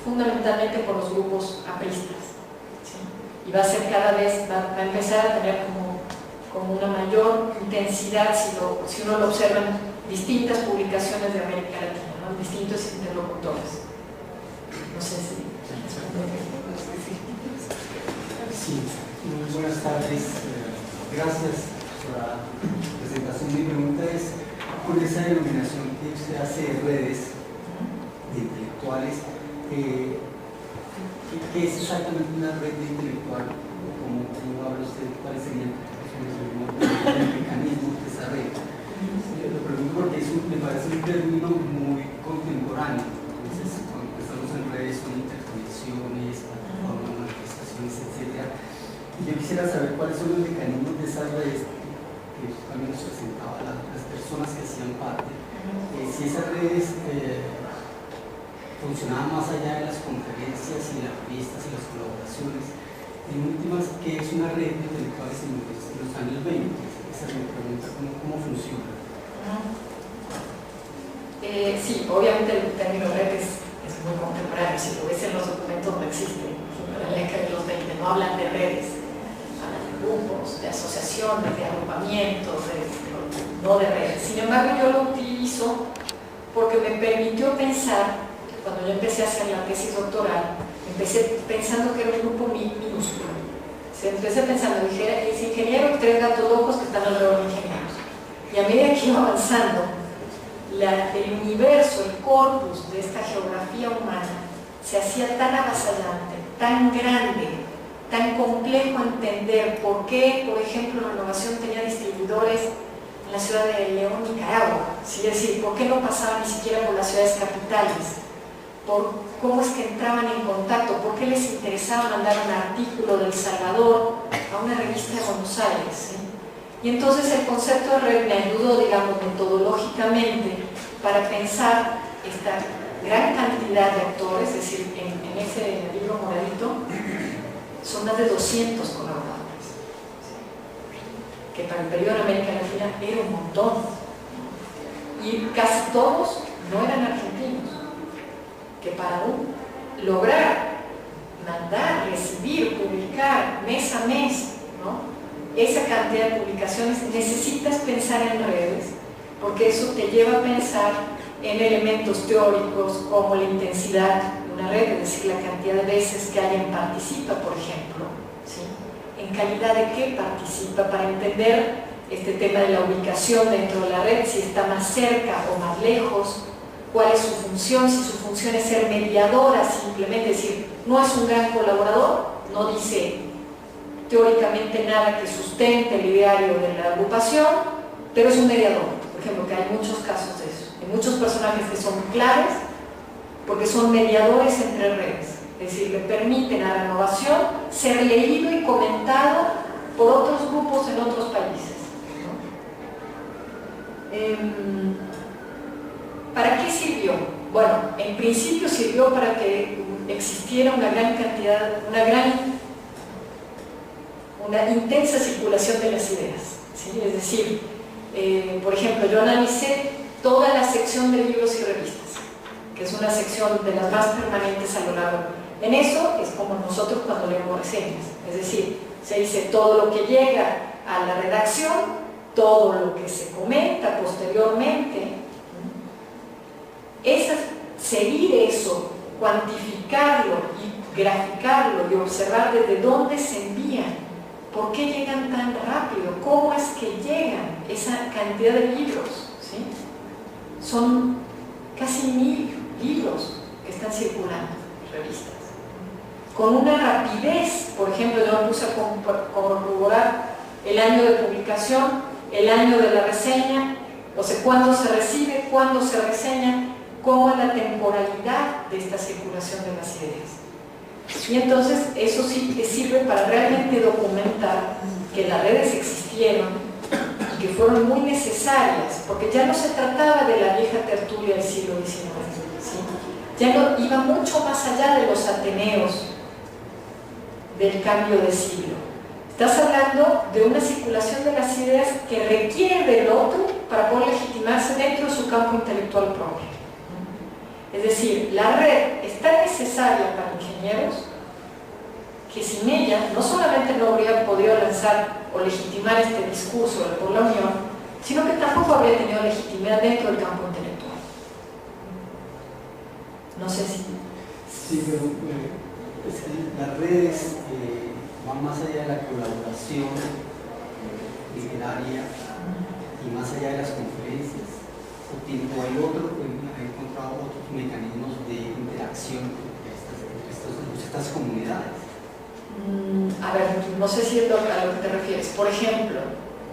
fundamentalmente por los grupos apristas, ¿sí? Y va a ser cada vez, va a empezar a tener como una mayor intensidad si uno lo observa en distintas publicaciones de América Latina, ¿no? Distintos interlocutores. No sé si... Sí, muy buenas tardes. Gracias por la presentación. Mi pregunta es, con esa denominación que usted hace de redes de intelectuales, ¿qué es exactamente una red de intelectual? ¿Cómo habla usted? ¿Cuáles serían los mecanismos de esa red? Lo pregunto porque me parece un término muy contemporáneo. Entonces, cuando estamos en redes son interconexiones, plataformas, manifestaciones, etc. Yo quisiera saber cuáles son los mecanismos de esas redes que también nos presentaba las personas que hacían parte, si esas redes funcionaban más allá de las conferencias y las revistas y las colaboraciones. En últimas, ¿qué es una red de intelectuales en los años 20? Esa es mi pregunta, ¿cómo funciona? Sí, obviamente el término red es muy contemporáneo, si lo ves en los documentos no existe, en la década de los 20 no hablan de redes, hablan de grupos, de asociaciones, de agrupamientos, no de redes. Sin embargo, yo lo utilizo porque me permitió pensar cuando yo empecé a hacer la tesis doctoral, empecé pensando que era un grupo minúsculo. Empecé pensando, dije, es ingeniero y 3 gatos locos que están alrededor de ingenieros. Y a medida que iba avanzando, el universo, el corpus de esta geografía humana se hacía tan avasallante, tan grande, tan complejo entender por qué, por ejemplo, la innovación tenía distribuidores en la ciudad de León, Nicaragua. ¿Sí? Es decir, por qué no pasaban ni siquiera por las ciudades capitales, por cómo es que entraban en contacto, por qué les interesaba mandar un artículo de El Salvador a una revista de Buenos Aires. ¿Sí? Y entonces el concepto de red me ayudó, digamos, metodológicamente para pensar esta gran cantidad de actores, es decir, en ese libro moradito son más de 200 colaboradores, ¿sí? Que para el periodo de América Latina era un montón, y casi todos no eran argentinos, que para lograr mandar, recibir, publicar mes a mes, ¿no?, esa cantidad de publicaciones, necesitas pensar en redes, porque eso te lleva a pensar en elementos teóricos como la intensidad de una red, es decir, la cantidad de veces que alguien participa, por ejemplo, ¿sí? En calidad de qué participa, para entender este tema de la ubicación dentro de la red, si está más cerca o más lejos, cuál es su función, si su función es ser mediadora simplemente, es decir, no es un gran colaborador, no dice teóricamente nada que sustente el ideario de la agrupación, pero es un mediador. Por ejemplo, que hay muchos casos de eso. Hay muchos personajes que son claves porque son mediadores entre redes, es decir, le permiten a la innovación ser leído y comentado por otros grupos en otros países, ¿no? ¿Para qué sirvió? Bueno, en principio sirvió para que existiera una gran cantidad, una intensa circulación de las ideas, ¿sí? Es decir, por ejemplo, yo analicé toda la sección de libros y revistas, que es una sección de las más permanentes a lo largo. En eso es como nosotros cuando leemos reseñas, es decir, se dice todo lo que llega a la redacción, todo lo que se comenta posteriormente. Seguir eso, cuantificarlo y graficarlo y observar desde dónde se envían, por qué llegan tan rápido, cómo es que llegan esa cantidad de libros, ¿sí? Son casi 1000 libros que están circulando en revistas, con una rapidez. Por ejemplo, yo me puse a corroborar el año de publicación, el año de la reseña, o sea, cuándo se recibe, cuándo se reseña, cómo es la temporalidad de esta circulación de las ideas. Y entonces eso sí sirve para realmente documentar que las redes existieron y que fueron muy necesarias, porque ya no se trataba de la vieja tertulia del siglo XIX, ¿sí? Ya no, iba mucho más allá de los ateneos del cambio de siglo. Estás hablando de una circulación de las ideas que requiere del otro para poder legitimarse dentro de su campo intelectual propio. Es decir, la red es tan necesaria para ingenieros que sin ella no solamente no habría podido lanzar o legitimar este discurso por la unión, sino que tampoco habría tenido legitimidad dentro del campo intelectual. No sé si... Sí, pero es que las redes van más allá de la colaboración literaria y más allá de las conferencias. O hay encontrado otros mecanismos de interacción entre estas comunidades. A ver, no sé si es a lo que te refieres. Por ejemplo,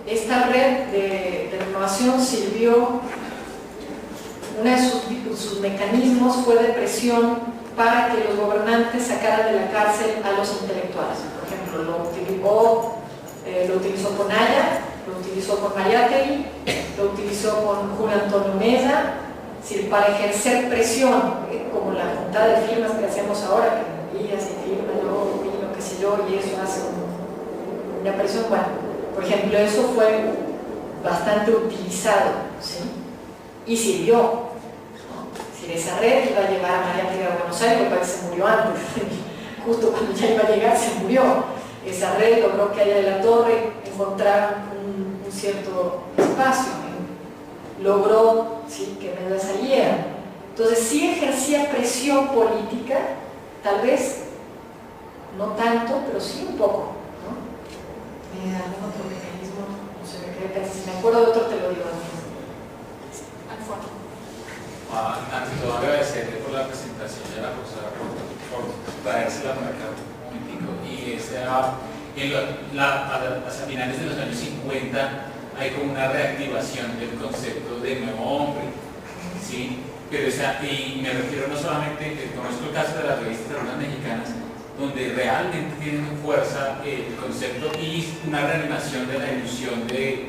esta red de renovación sirvió, uno de sus mecanismos fue de presión para que los gobernantes sacaran de la cárcel a los intelectuales. Por ejemplo, lo utilizó con Aya, lo utilizó con Mariátegui, lo utilizó con Julio Antonio Meza, para ejercer presión, como la juntada de firmas que hacemos ahora, que guías y firma, yo opino, qué sé yo, y eso hace una presión. Bueno, por ejemplo, eso fue bastante utilizado, ¿sí? Y sirvió, ¿no? Es decir, esa red iba a llevar a Mariátegui a Buenos Aires, porque se murió antes, justo cuando ya iba a llegar se murió. Esa red logró que Aya de la Torre encontrara un cierto espacio, logró, ¿sí?, que Meza saliera. Entonces sí ejercía presión política, tal vez no tanto, pero sí un poco, ¿no? ¿Algún otro mecanismo? No sé, me quedé pensando. Si me acuerdo de otro, te lo digo. Alfonso. Ante todo, agradecerle por la presentación de la profesora, por traérsela para acá un momentico. Y hacia finales de los años 50 hay como una reactivación del concepto de nuevo hombre, ¿sí? Pero y me refiero no solamente, conozco el caso de las revistas peruanas mexicanas, donde realmente tienen fuerza el concepto y una reanimación de la ilusión de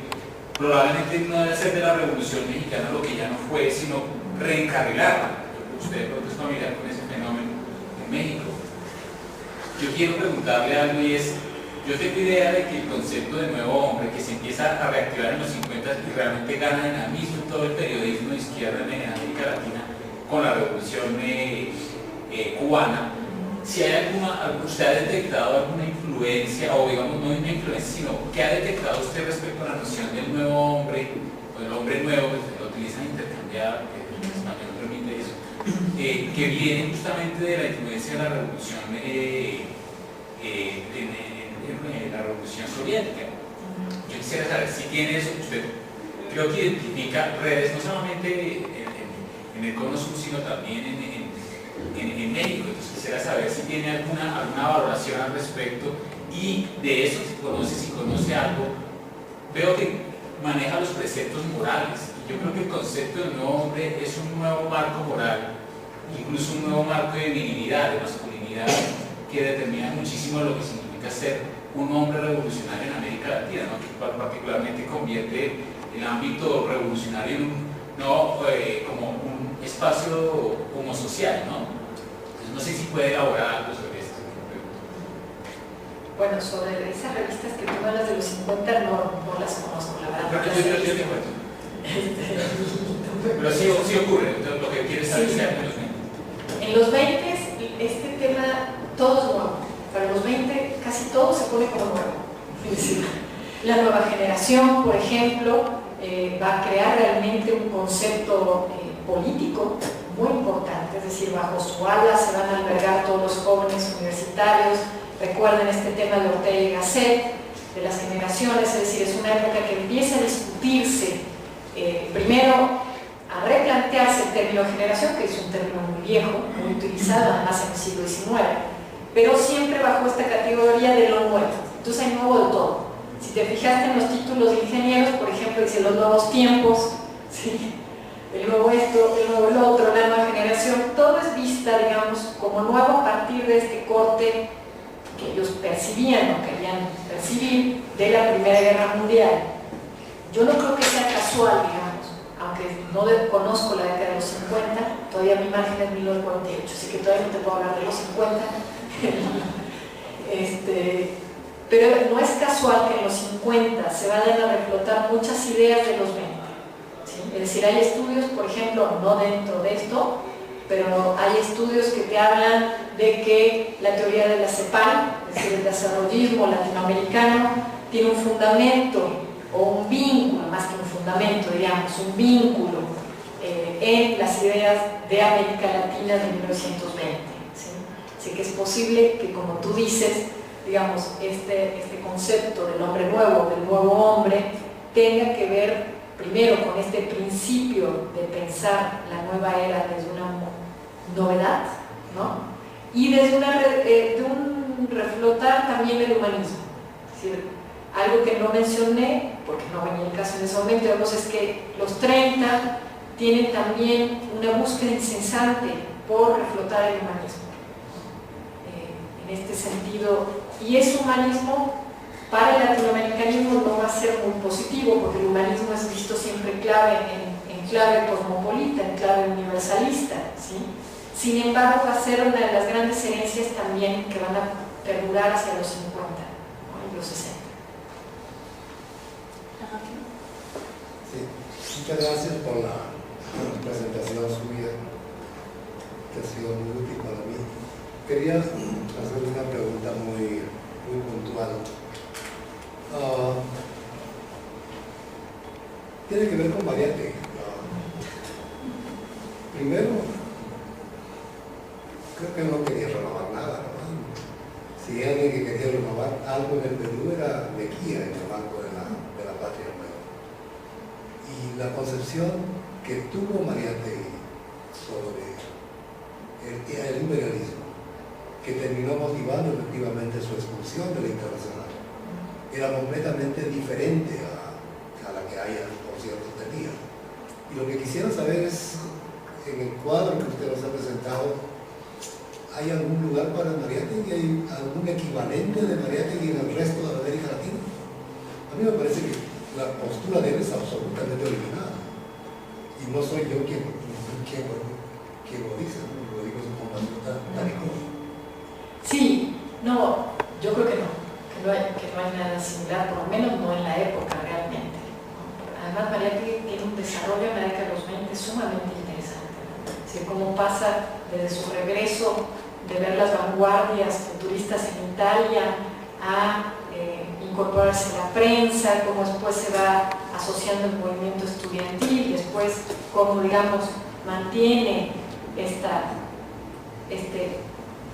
probablemente no debe ser de la Revolución Mexicana lo que ya no fue, sino reencarrilarla. Usted de pronto es familiar con ese fenómeno en México. Yo quiero preguntarle algo y es, yo tengo idea de que el concepto de nuevo hombre que se empieza a reactivar en los 50 y realmente gana dinamismo en todo el periodismo de izquierda en América Latina con la Revolución cubana, si hay usted ha detectado alguna influencia, o digamos no una influencia, sino que ha detectado usted respecto a la noción del nuevo hombre, o del hombre nuevo, que lo utilizan intercambiar, el español no permite eso, que viene justamente de la influencia de la Revolución la Revolución Soviética. Yo quisiera saber si tiene eso, usted creo que identifica redes no solamente en el Cono Sur, sino también en México. Entonces quisiera saber si tiene alguna valoración al respecto y de eso si conoce algo. Veo que maneja los preceptos morales y yo creo que el concepto de nuevo hombre es un nuevo marco moral, incluso un nuevo marco de divinidad, de masculinidad, que determina muchísimo lo que significa ser un hombre revolucionario en América Latina, ¿no? Que particularmente convierte el ámbito revolucionario en como un espacio homosocial, ¿no? Entonces no sé si puede elaborar algo sobre esto. Bueno, sobre esas revistas que tú hablas de los 50 no las conozco, la verdad. Pero yo te cuento. Pero sí ocurre, entonces lo que quieres saber es que en los 20 este tema todo es nuevo. Para los 20 casi todo se pone como nuevo. Es decir, la nueva generación, por ejemplo, va a crear realmente un concepto político muy importante, es decir, bajo su ala se van a albergar todos los jóvenes universitarios. Recuerden este tema de Ortega y Gasset, de las generaciones, es decir, es una época que empieza a discutirse, primero a replantearse el término generación, que es un término muy viejo, muy utilizado además en el siglo XIX, pero siempre bajo esta categoría de lo nuevo. Entonces hay nuevo de todo. Si te fijaste en los títulos de ingenieros, por ejemplo, dice los nuevos tiempos, ¿sí? El nuevo esto, el nuevo el otro, la nueva generación, todo es vista, digamos, como nuevo a partir de este corte que ellos percibían o querían percibir de la Primera Guerra Mundial. Yo no creo que sea casual, digamos, aunque no conozco la década de los 50, todavía mi margen es 1948, así que todavía no te puedo hablar de los 50. Pero no es casual que en los 50 se vayan a reflotar muchas ideas de los 20. ¿Sí? Es decir, hay estudios, por ejemplo, no dentro de esto, pero hay estudios que te hablan de que la teoría de la CEPAL, es decir, el desarrollismo latinoamericano, tiene un fundamento o un vínculo, más que un fundamento, digamos, un vínculo en las ideas de América Latina de 1920. ¿Sí? Así que es posible que, como tú dices, digamos, este concepto del hombre nuevo, del nuevo hombre, tenga que ver primero con este principio de pensar la nueva era desde una novedad, ¿no? Y desde de un reflotar también el humanismo. Es decir, algo que no mencioné, porque no venía el caso en ese momento, digamos, es que los 30 tienen también una búsqueda incesante por reflotar el humanismo. En este sentido, y ese humanismo para el latinoamericanismo no va a ser muy positivo, porque el humanismo es visto siempre en clave cosmopolita, en clave universalista, ¿sí? Sin embargo, va a ser una de las grandes herencias también que van a perdurar hacia los 50, ¿no? Y los 60. Sí, muchas gracias por la presentación suya, que ha sido muy útil para mí. Quería hacer una pregunta muy puntual. Tiene que ver con variante. Primero, creo que no quería renovar nada, ¿no? Si alguien que quería renovar algo en el Perú era Mejía, en el Banco de la Patria Nueva. Y la concepción que tuvo Mariátegui sobre el imperialismo, que terminó motivando efectivamente su expulsión de la Internacional, era completamente diferente a la que haya, por cierto, tenía. Y lo que quisiera saber es, en el cuadro que usted nos ha presentado, ¿hay algún lugar para Mariátegui? ¿Hay algún equivalente de Mariátegui en el resto de América Latina? A mí me parece que la postura de él es absolutamente original. Y no soy yo quien lo dice, ¿no? Lo digo su compañero Taricó. Sí, no, yo creo que no hay nada similar, por lo menos no en la época realmente. Además, Mariátegui tiene un desarrollo en la década de los 20 sumamente interesante, ¿no? Es decir, cómo pasa desde su regreso de ver las vanguardias futuristas en Italia a incorporarse a la prensa, cómo después se va asociando el movimiento estudiantil, y después cómo, digamos, mantiene esta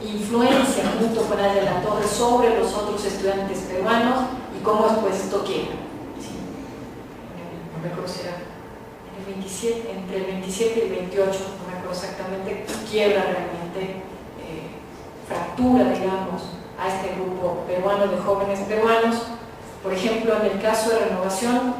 influencia junto con la de la Torre sobre los otros estudiantes peruanos, y cómo después esto quiebra. ¿Sí? No me acuerdo si era entre el 27 y el 28, no me acuerdo exactamente, quiebra realmente, fractura, digamos, a este grupo peruano de jóvenes peruanos. Por ejemplo, en el caso de Renovación,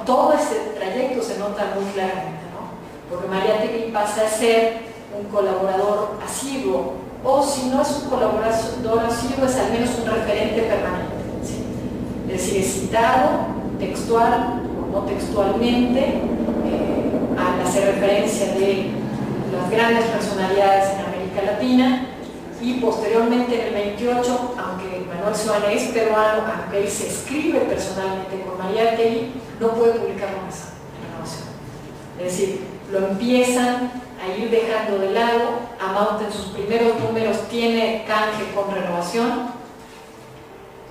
todo ese trayecto se nota muy claramente, ¿no? Porque Mariátegui pasa a ser un colaborador asiduo, o si no es un colaborador asiduo, es al menos un referente permanente, ¿sí? Es decir, es citado textual o no textualmente, al hacer referencia de las grandes personalidades en América Latina. Y posteriormente, en el 28, aunque Manuel Seoane es peruano, aunque él se escribe personalmente con Mariátegui, no puede publicarlo más en Renovación. Es decir, lo empiezan a ir dejando de lado. Amaunt en sus primeros números tiene canje con Renovación,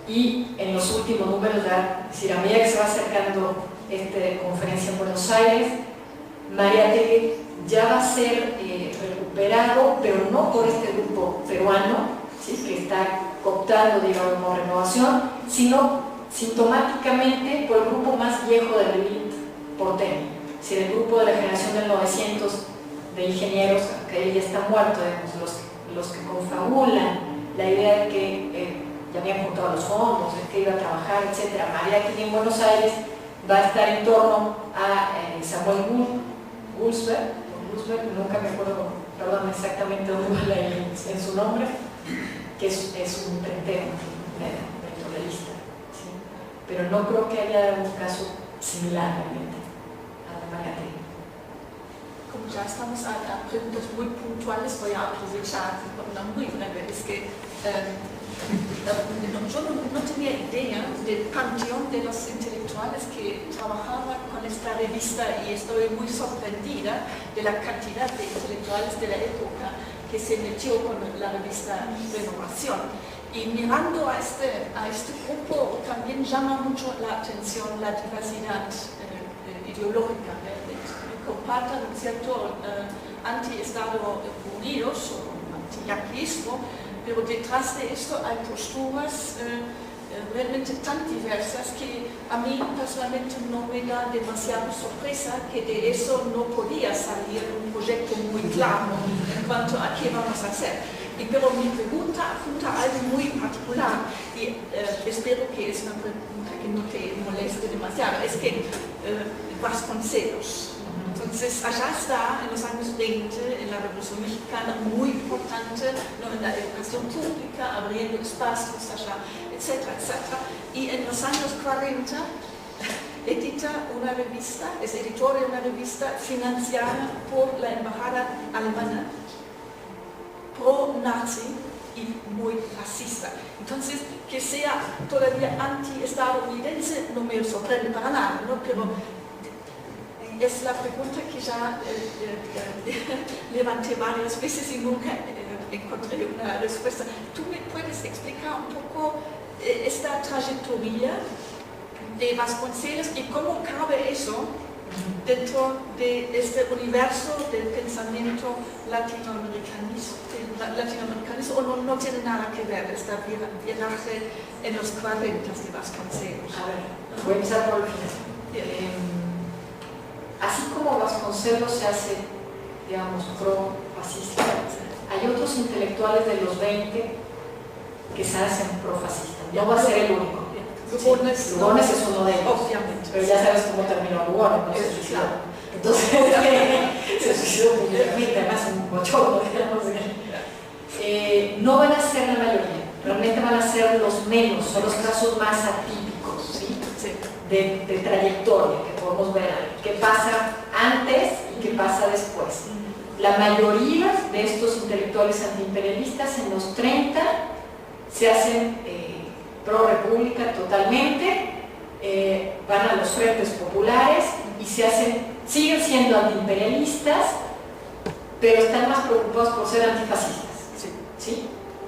y en los últimos números, es decir, a medida que se va acercando esta conferencia en Buenos Aires, Mariátegui ya va a ser recuperado, pero no por este grupo peruano, ¿sí?, que está cooptando, digamos, como Renovación, sino sintomáticamente por el grupo más viejo de la élite porteña, es decir, el grupo de la generación del 900 de ingenieros, que él ya está muerto, digamos, los que confabulan la idea de que ya habían juntado los fondos, de que iba a trabajar, etc. Mariátegui en Buenos Aires va a estar en torno a Samuel Gulsberg, nunca me acuerdo, perdón, exactamente dónde va en su nombre, que es un trentero electoralista, ¿sí? Pero no creo que haya un caso similar realmente a la Mariátegui. Como ya estamos a preguntas muy puntuales, voy a aprovechar una muy breve. Es que yo no tenía idea del panteón de los intelectuales que trabajaban con esta revista, y estoy muy sorprendida de la cantidad de intelectuales de la época que se metió con la revista Renovación. Y mirando a este grupo también llama mucho la atención la diversidad ideológica, compartan un cierto anti-Estados Unidos o anti-yaquismo, pero detrás de esto hay posturas realmente tan diversas que a mí personalmente no me da demasiada sorpresa que de eso no podía salir un proyecto muy claro en cuanto a qué vamos a hacer. Pero mi pregunta apunta a algo muy particular, y espero que es una pregunta que no te moleste demasiado. Es que Vasconcelos, entonces allá está en los años 20, en la Revolución Mexicana, muy importante, ¿no?, en la educación pública, abriendo espacios allá, etcétera, etcétera. Y en los años 40 edita una revista, es editor de una revista financiada por la embajada alemana, pro-nazi y muy racista. Entonces, que sea todavía anti-estadounidense no me sorprende para nada, ¿no? Pero es la pregunta que ya levanté varias veces y nunca encontré una respuesta. ¿Tú me puedes explicar un poco esta trayectoria de Vasconcelos y cómo cabe eso dentro de este universo del pensamiento latinoamericanismo o no tiene nada que ver esta viraje en los 40 de Vasconcelos. A ver, voy a empezar por el final. Así como Vasconcelos se hace, digamos, pro-fascista, hay otros intelectuales de los 20 que se hacen pro-fascistas. No va a ser el único. Lugones, sí, Lugones es uno de ellos. Obviamente. Pero ya sabes cómo terminó Lugones, no se suicidó. Entonces, se suicidó públicamente, además un bochorno, digamos. No van a ser la mayoría, realmente van a ser los menos, son los casos más atípicos, ¿sí? Sí. De trayectoria que podemos ver, qué pasa antes y qué pasa después. La mayoría de estos intelectuales antiimperialistas en los 30 se hacen pro-república totalmente, van a los frentes populares y siguen siendo antiimperialistas, pero están más preocupados por ser antifascistas. Sí, ¿Sí?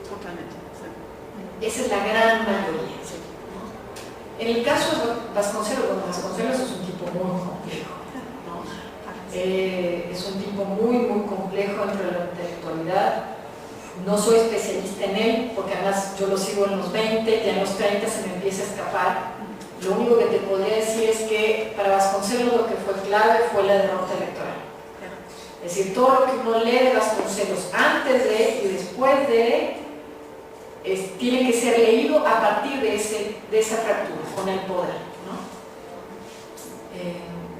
totalmente. Sí. Esa es la gran mayoría. Sí. En el caso de Vasconcelos, bueno, Vasconcelos es un tipo muy complejo, ¿no? Es un tipo muy complejo entre la intelectualidad. No soy especialista en él, porque además yo lo sigo en los 20, ya en los 30 se me empieza a escapar. Lo único que te podría decir es que para Vasconcelos lo que fue clave fue la derrota electoral. Es decir, todo lo que uno lee de Vasconcelos antes de y después de tiene que ser leído a partir de esa fractura con el poder, ¿no?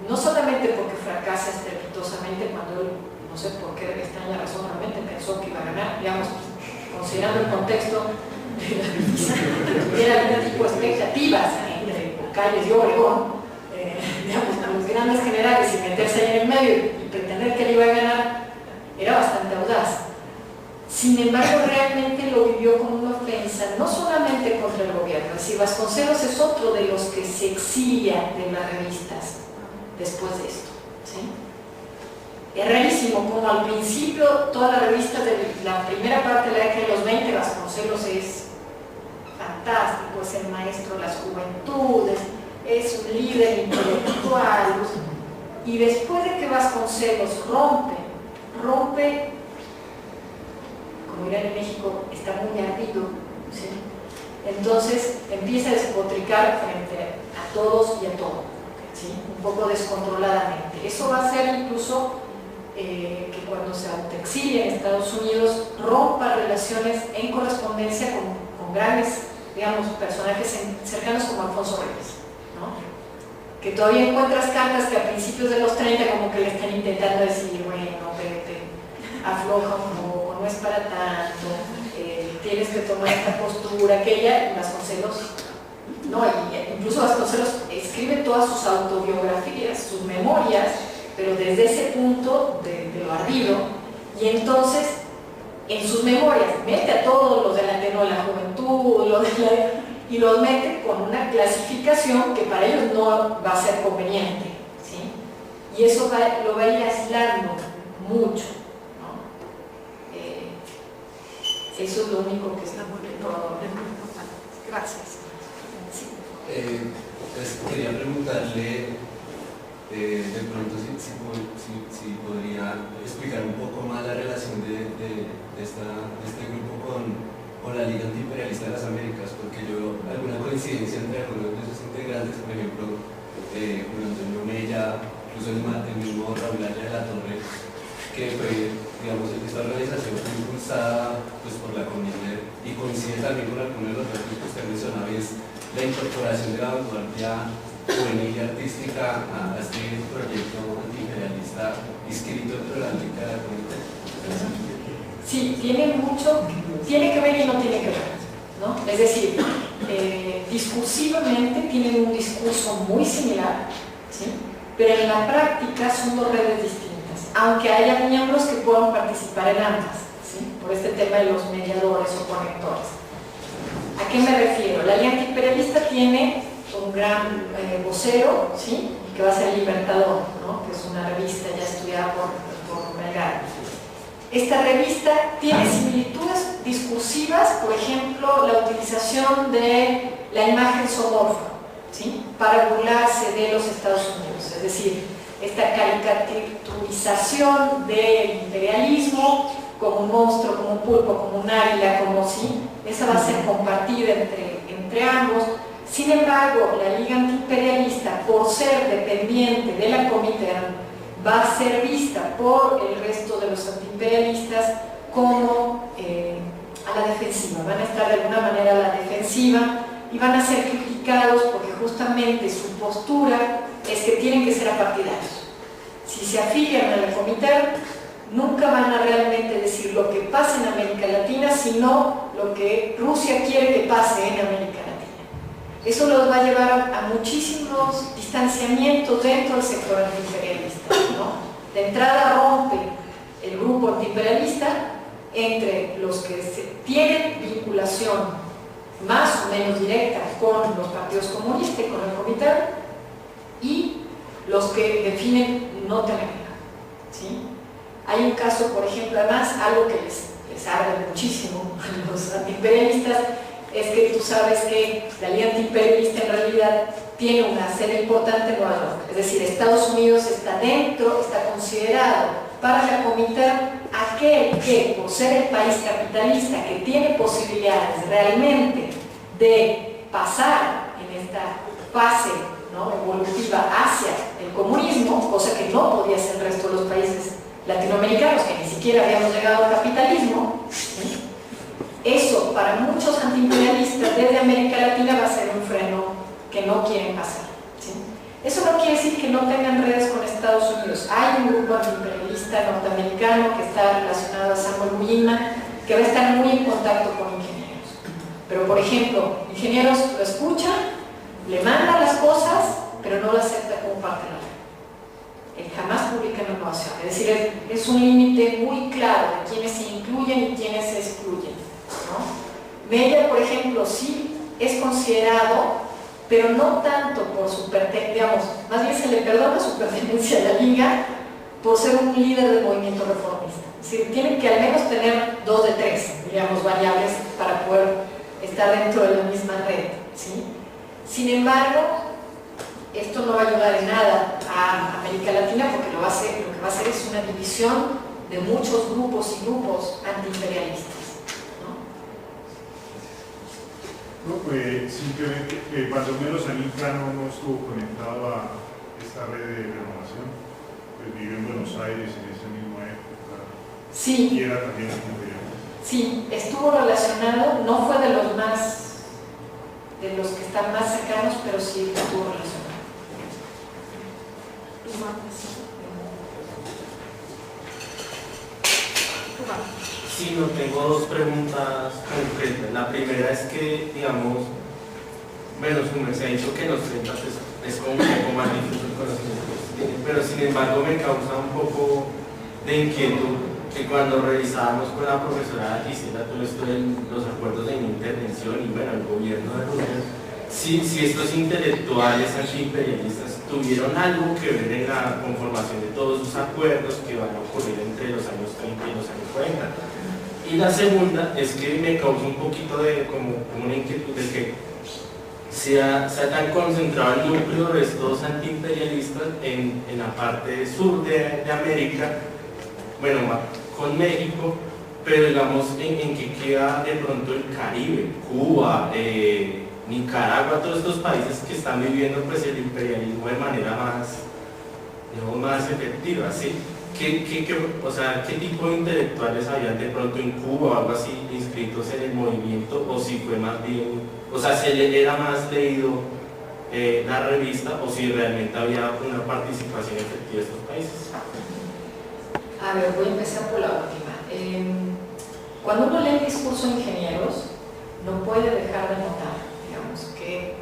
No solamente porque fracasa estrepitosamente cuando él, no sé por qué extraña razón, realmente pensó que iba a ganar, digamos, considerando el contexto, era algún tipo de expectativas entre Calles y Obregón, digamos, con los grandes generales y meterse ahí en el medio y pretender que él iba a ganar, era bastante audaz. Sin embargo, realmente lo vivió como una ofensa, no solamente contra el gobierno, es decir, Vasconcelos es otro de los que se exilia de las revistas después de esto, ¿sí? Es rarísimo como al principio todas las revistas de la primera parte de la década de los 20, Vasconcelos es fantástico, es el maestro de las juventudes, es un líder intelectual, y después de que Vasconcelos rompe, como dirán en México, está muy ardido, ¿sí? Entonces empieza a despotricar frente a todos y a todo, ¿sí? Un poco descontroladamente. Eso va a hacer incluso que cuando se autoexilia en Estados Unidos rompa relaciones en correspondencia con grandes, digamos, personajes cercanos como Alfonso Reyes, ¿no? Que todavía encuentras cartas que a principios de los 30 como que le están intentando decir, bueno, vete, afloja un poco, no es para tanto, tienes que tomar esta postura, aquella, y Vasconcelos, no, incluso Vasconcelos escribe todas sus autobiografías, sus memorias, pero desde ese punto de lo ardido, y entonces en sus memorias mete a todos los del anteno de la juventud, y los mete con una clasificación que para ellos no va a ser conveniente, ¿sí? Y eso lo va a ir aislando mucho, ¿no? Eso es lo único que está muy importante. Gracias. Sí. Pues quería preguntarle de pronto si podría explicar un poco más la relación de este grupo con la Liga Antiimperialista de las Américas, porque yo veo alguna coincidencia entre algunos de sus integrantes, por ejemplo, Julio Antonio Mella, incluso el mismo Raúl Aya de la Torre, que fue, digamos, esta organización fue impulsada pues, por la CONICET y coincide también con algunos de los retos que usted mencionaba, y es la incorporación de la vanguardia juvenil y artística a este proyecto antiimperialista inscrito dentro de la Liga de la CONICET. Sí, tiene que ver y no tiene que ver, ¿no? Es decir, discursivamente tienen un discurso muy similar, ¿sí? Pero en la práctica son dos redes distintas, aunque haya miembros que puedan participar en ambas, ¿sí? Por este tema de los mediadores o conectores. ¿A qué me refiero? La Liga Antiimperialista tiene un gran vocero, ¿sí? Que va a ser Libertador, ¿no? Que es una revista ya estudiada por Melgar. Esta revista tiene similitudes discursivas, por ejemplo, la utilización de la imagen zoomorfa, ¿sí? Para burlarse de los Estados Unidos. Es decir, esta caricaturización del imperialismo como un monstruo, como un pulpo, como un águila, como si esa va a ser compartida entre ambos. Sin embargo, la Liga Antiimperialista, por ser dependiente de la Comintern, va a ser vista por el resto de los antiimperialistas como a la defensiva, van a estar de alguna manera a la defensiva y van a ser criticados porque justamente su postura es que tienen que ser apartidarios. Si se afilian a la Comintern, nunca van a realmente decir lo que pasa en América Latina, sino lo que Rusia quiere que pase en América Latina. Eso los va a llevar a muchísimos distanciamientos dentro del sector antiimperialista, ¿no? De entrada rompe el grupo antiimperialista entre los que tienen vinculación más o menos directa con los partidos comunistas y con el Comintern, y los que definen no tenerla, ¿sí? Hay un caso, por ejemplo, además, algo que les arde muchísimo a los antiimperialistas, es que tú sabes que la Liga Antiimperialista en realidad tiene una sede importante en Nueva York, es decir, Estados Unidos está dentro, está considerado para la Comintern aquel que, por ser el país capitalista que tiene posibilidades realmente de pasar en esta fase, ¿no?, evolutiva hacia el comunismo, cosa que no podía hacer el resto de los países latinoamericanos, que ni siquiera habíamos llegado al capitalismo, ¿sí? Eso para muchos antiimperialistas desde América Latina va a ser un freno que no quieren pasar, ¿sí? Eso no quiere decir que no tengan redes con Estados Unidos. Hay un grupo antiimperialista norteamericano que está relacionado a Samuel Guyman, que va a estar muy en contacto con ingenieros. Pero, por ejemplo, ingenieros lo escuchan, le mandan las cosas, pero no lo acepta como parte de la red. Él jamás publica en innovación. Es decir, es un límite muy claro de quiénes se incluyen y quiénes se excluyen, ¿no? Meyer, por ejemplo, sí es considerado, pero no tanto por su pertenencia, digamos, más bien se le perdona su pertenencia a la Liga por ser un líder del movimiento reformista. Es decir, tienen que al menos tener 2 de 3, digamos, variables para poder estar dentro de la misma red, ¿sí? Sin embargo, esto no va a ayudar en nada a América Latina, porque lo que va a hacer es una división de muchos grupos y grupos antiimperialistas, ¿no? No, pues simplemente que cuando menos a mí Cano no estuvo conectado a esta red de renovación, pues vivió en Buenos Aires en esa misma época. Sí. Y era también antiimperialista. Sí, estuvo relacionado, no fue de los que están más cercanos, pero sí estuvo relacionado. Sí, no, tengo 2 preguntas concretas. La primera es que, digamos, bueno, se ha dicho que en los 30 es como un poco más difícil el conocimiento, pero sin embargo me causa un poco de inquietud que cuando revisábamos con la profesora Gisela todo esto de los acuerdos de intervención y bueno, el gobierno de Rusia, si estos intelectuales antiimperialistas tuvieron algo que ver en la conformación de todos los acuerdos que van a ocurrir entre los años 30 y los años 40. Y la segunda es que me causa un poquito de como una inquietud de que sea tan concentrado el núcleo de estos antiimperialistas en la parte sur de América, bueno, con México, pero digamos en que queda de pronto el Caribe, Cuba, Nicaragua, todos estos países que están viviendo pues el imperialismo de manera más efectiva, ¿sí? O sea, ¿qué tipo de intelectuales habían de pronto en Cuba o algo así inscritos en el movimiento? O si fue más bien, o sea, si era más leído la revista o si realmente había una participación efectiva de estos países. A ver, voy a empezar por la última. Cuando uno lee el discurso de ingenieros, no puede dejar de notar, digamos, que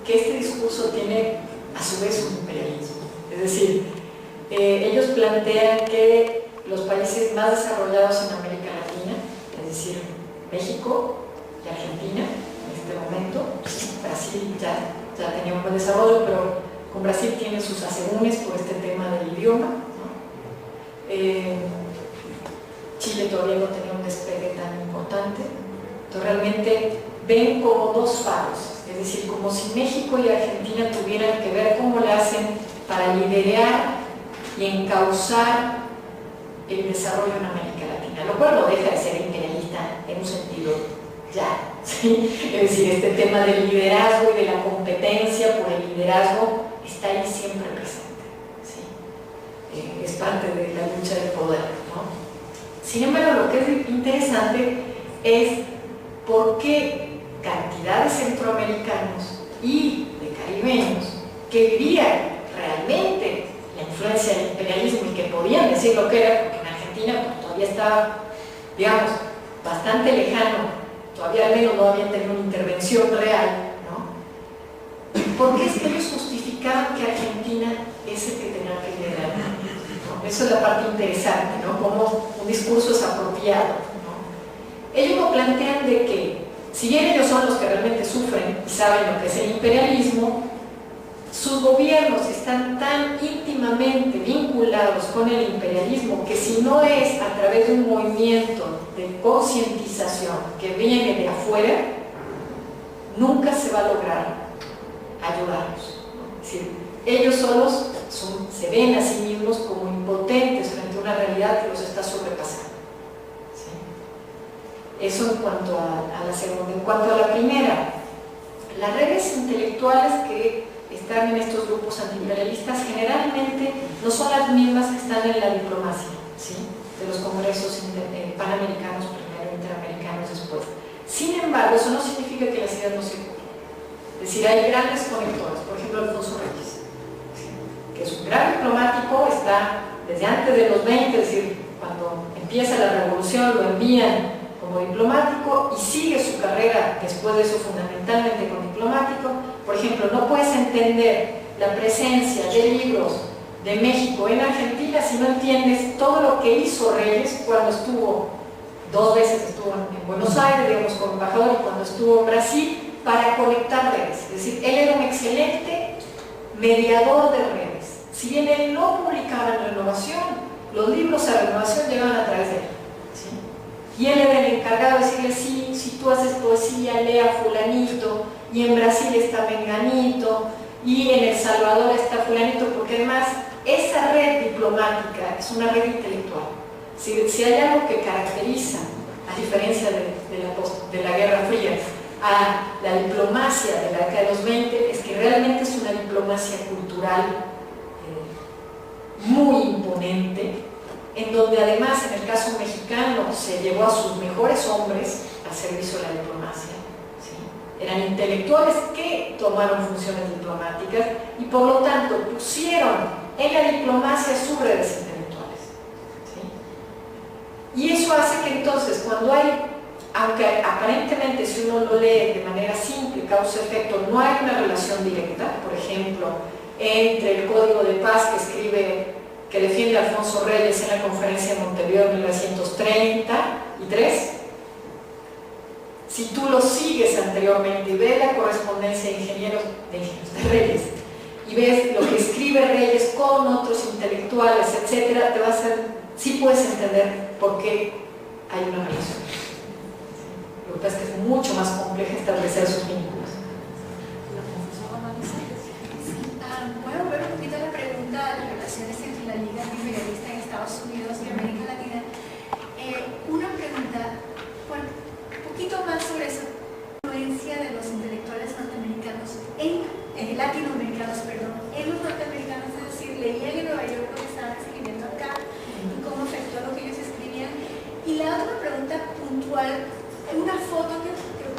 este discurso tiene a su vez un imperialismo. Es decir, ellos plantean que los países más desarrollados en América Latina, es decir, México y Argentina en este momento, Brasil ya tenía un buen desarrollo, pero con Brasil tiene sus asegúnes por este tema del idioma, ¿no? Chile todavía no tenía un despegue tan importante, entonces realmente ven como 2 faros, es decir, como si México y Argentina tuvieran que ver cómo le hacen para liderar y encauzar el desarrollo en América Latina, lo cual no deja de ser imperialista en un sentido ya, ¿sí? Es decir, este tema del liderazgo y de la competencia por el liderazgo está ahí siempre presente, ¿sí? Es parte de la lucha del poder, ¿no? Sin embargo, lo que es interesante es por qué cantidad de centroamericanos y de caribeños que vivían realmente la influencia del imperialismo y que podían decir lo que era, porque en Argentina pues, todavía estaba, digamos, bastante lejano, todavía al menos no habían tenido una intervención real, ¿no? Porque es que ellos justificaban que Argentina es el que tenía que liderar, ¿no? Eso es la parte interesante, ¿no? Como un discurso es apropiado, ¿no? Ellos lo plantean de que, si bien ellos son los que realmente sufren y saben lo que es el imperialismo, sus gobiernos están tan íntimamente vinculados con el imperialismo que si no es a través de un movimiento de concientización que viene de afuera, nunca se va a lograr ayudarlos. Es decir, ellos solos se ven a sí mismos como impotentes frente a una realidad que los está sobrepasando. ¿Sí? Eso en cuanto a la segunda. En cuanto a la primera, las redes intelectuales que están en estos grupos antiimperialistas generalmente no son las mismas que están en la diplomacia, ¿sí? De los congresos panamericanos primero, interamericanos después. Sin embargo, eso no significa que las ideas no circulen. Es decir, hay grandes conectores, por ejemplo Alfonso Reyes, ¿sí? Que es un gran diplomático, está desde antes de los 20, es decir, cuando empieza la revolución lo envían como diplomático y sigue su carrera después de eso fundamentalmente como diplomático. Por ejemplo, no puedes entender la presencia de libros de México en Argentina si no entiendes todo lo que hizo Reyes cuando estuvo, 2 veces estuvo en Buenos Aires, digamos, como embajador, y cuando estuvo en Brasil, para conectar redes. Es decir, él era un excelente mediador de redes. Si bien él no publicaba en Renovación, los libros a Renovación llegaban a través de él. Y él era el encargado de decirle, sí, si tú haces poesía, lea fulanito, y en Brasil está menganito, y en El Salvador está fulanito, porque además esa red diplomática es una red intelectual. Si hay algo que caracteriza, a diferencia de la Guerra Fría, a la diplomacia de la década de los 20, es que realmente es una diplomacia cultural muy imponente, en donde además en el caso mexicano se llevó a sus mejores hombres al servicio de la diplomacia, ¿sí? Eran intelectuales que tomaron funciones diplomáticas y por lo tanto pusieron en la diplomacia sus redes intelectuales, ¿sí? Y eso hace que entonces cuando hay, aunque aparentemente si uno lo lee de manera simple, causa-efecto, no hay una relación directa, por ejemplo, entre el Código de Paz que escribe, que defiende Alfonso Reyes en la conferencia de Montevideo en 1933, si tú lo sigues anteriormente y ves la correspondencia de ingenieros de Reyes y ves lo que escribe Reyes con otros intelectuales, etcétera, te vas a, sí puedes entender por qué hay una relación. Lo que pasa es que es mucho más complejo establecer sus vínculos. Bueno, volver un poquito a la pregunta de las relaciones entre la Liga Antiimperialista en Estados Unidos y América Latina. Una pregunta, bueno, un poquito más sobre esa influencia de los intelectuales norteamericanos latinoamericanos, en los norteamericanos, es decir, leían en Nueva York lo que estaban escribiendo acá y cómo afectó lo que ellos escribían. Y la otra pregunta puntual, una foto que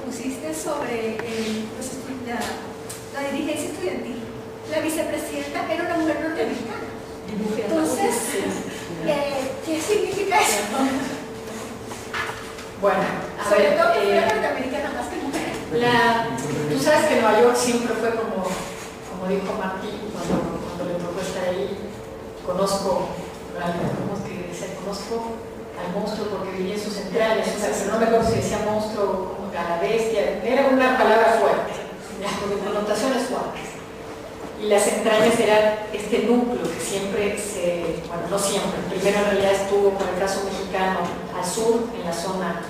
pusiste sobre la dirigencia estudiantil. La vicepresidenta era una mujer norteamericana. Entonces, ¿qué significa eso? Bueno, sobre todo que era norteamericana más que mujer. Tú sabes que Nueva York siempre fue como dijo Martí cuando le tocó estar ahí, conozco al monstruo porque vivía en sus entrañas, o sea, pero no me acuerdo si decía monstruo como a la bestia, era una palabra fuerte, con connotaciones fuertes. Y las entrañas eran este núcleo que siempre no siempre, primero en realidad estuvo, por el caso mexicano, al sur, en la zona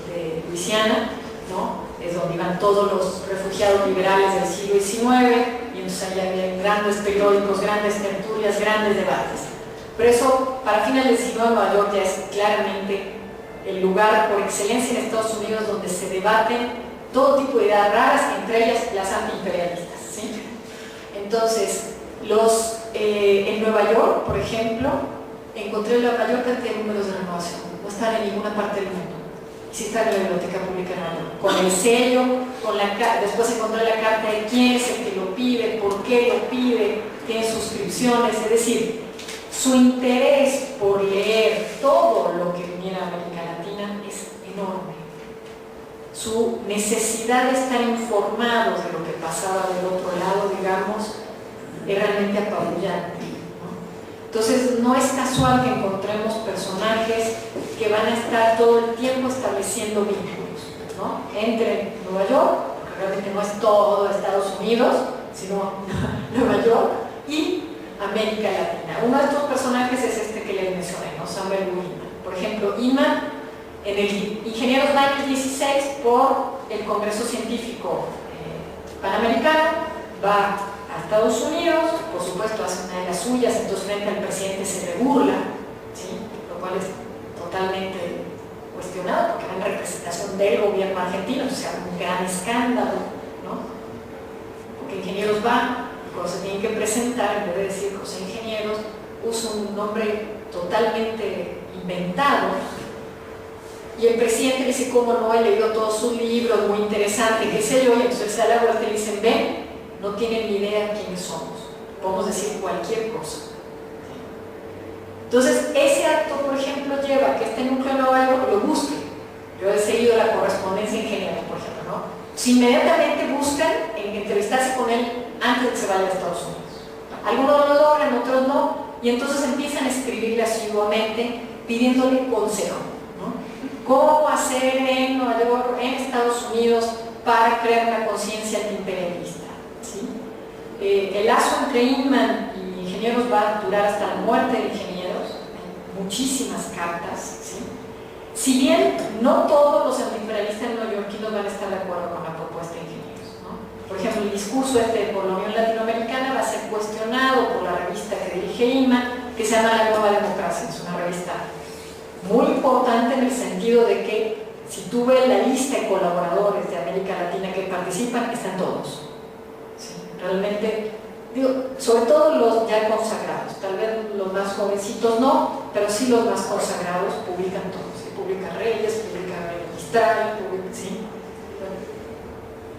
de Luisiana, ¿no? Es donde iban todos los refugiados liberales del siglo XIX, y entonces ahí había grandes periódicos, grandes tertulias, grandes debates. Pero eso, para finales del siglo, Nueva York ya es claramente el lugar por excelencia en Estados Unidos donde se debaten todo tipo de ideas raras, entre ellas las antiimperialistas, ¿sí? Entonces, en Nueva York, por ejemplo, encontré la mayor cantidad de números de renovación, no están en ninguna parte del mundo. Sí está en la Biblioteca Pública de Nueva York, con el sello, después encontré la carta de quién es el que lo pide, por qué lo pide, tiene suscripciones, es decir, su interés por leer todo lo que viniera de América Latina es enorme. Su necesidad de estar informados de lo que pasaba del otro lado, digamos, es realmente apabullante, ¿no? Entonces, no es casual que encontremos personajes que van a estar todo el tiempo estableciendo vínculos, ¿no? Entre Nueva York, porque realmente no es todo Estados Unidos, sino Nueva York, y América Latina. Uno de estos personajes es este que les mencioné, ¿no? Samuel Inman. Por ejemplo, Inman, en el Ingenieros va en el 16 por el Congreso Científico Panamericano, va a Estados Unidos, por supuesto hace una de las suyas, entonces frente al presidente se le burla, ¿sí? Lo cual es totalmente cuestionado porque era en representación del gobierno argentino, o sea, un gran escándalo, ¿no? Porque Ingenieros va, cuando se tienen que presentar, en vez de decir José Ingenieros, usa un nombre totalmente inventado. Y el presidente dice, ¿cómo no? He leído todos sus libros, muy interesante, qué sé yo, y entonces se da la vuelta y le dicen, ven, no tienen ni idea quiénes somos, podemos decir cualquier cosa. Entonces, ese acto, por ejemplo, lleva a que este núcleo de Nueva York lo busque. Yo he seguido la correspondencia en general, por ejemplo, ¿no? Si inmediatamente buscan entrevistarse con él antes de que se vaya a Estados Unidos. Algunos lo logran, otros no, y entonces empiezan a escribirle asiduamente pidiéndole consejo, ¿no? ¿Cómo hacer en Nueva York, en Estados Unidos, para crear una conciencia antiimperialista? ¿Sí? El lazo entre Inman y Ingenieros va a durar hasta la muerte de Ingenieros, hay muchísimas cartas, ¿sí? Si bien no todos los antiimperialistas neoyorquinos van a estar de acuerdo con la propuesta de Ingenieros, ¿no? Por ejemplo, el discurso por la Unión Latinoamericana va a ser cuestionado por la revista que dirige Inman, que se llama La Nueva Democracia. Es una revista muy importante en el sentido de que si tú ves la lista de colaboradores de América Latina que participan, están todos. ¿Sí? Realmente, digo, sobre todo los ya consagrados, tal vez los más jovencitos no, pero sí los más consagrados publican todos. ¿Sí? Publica Reyes, publica Mistral, ¿sí?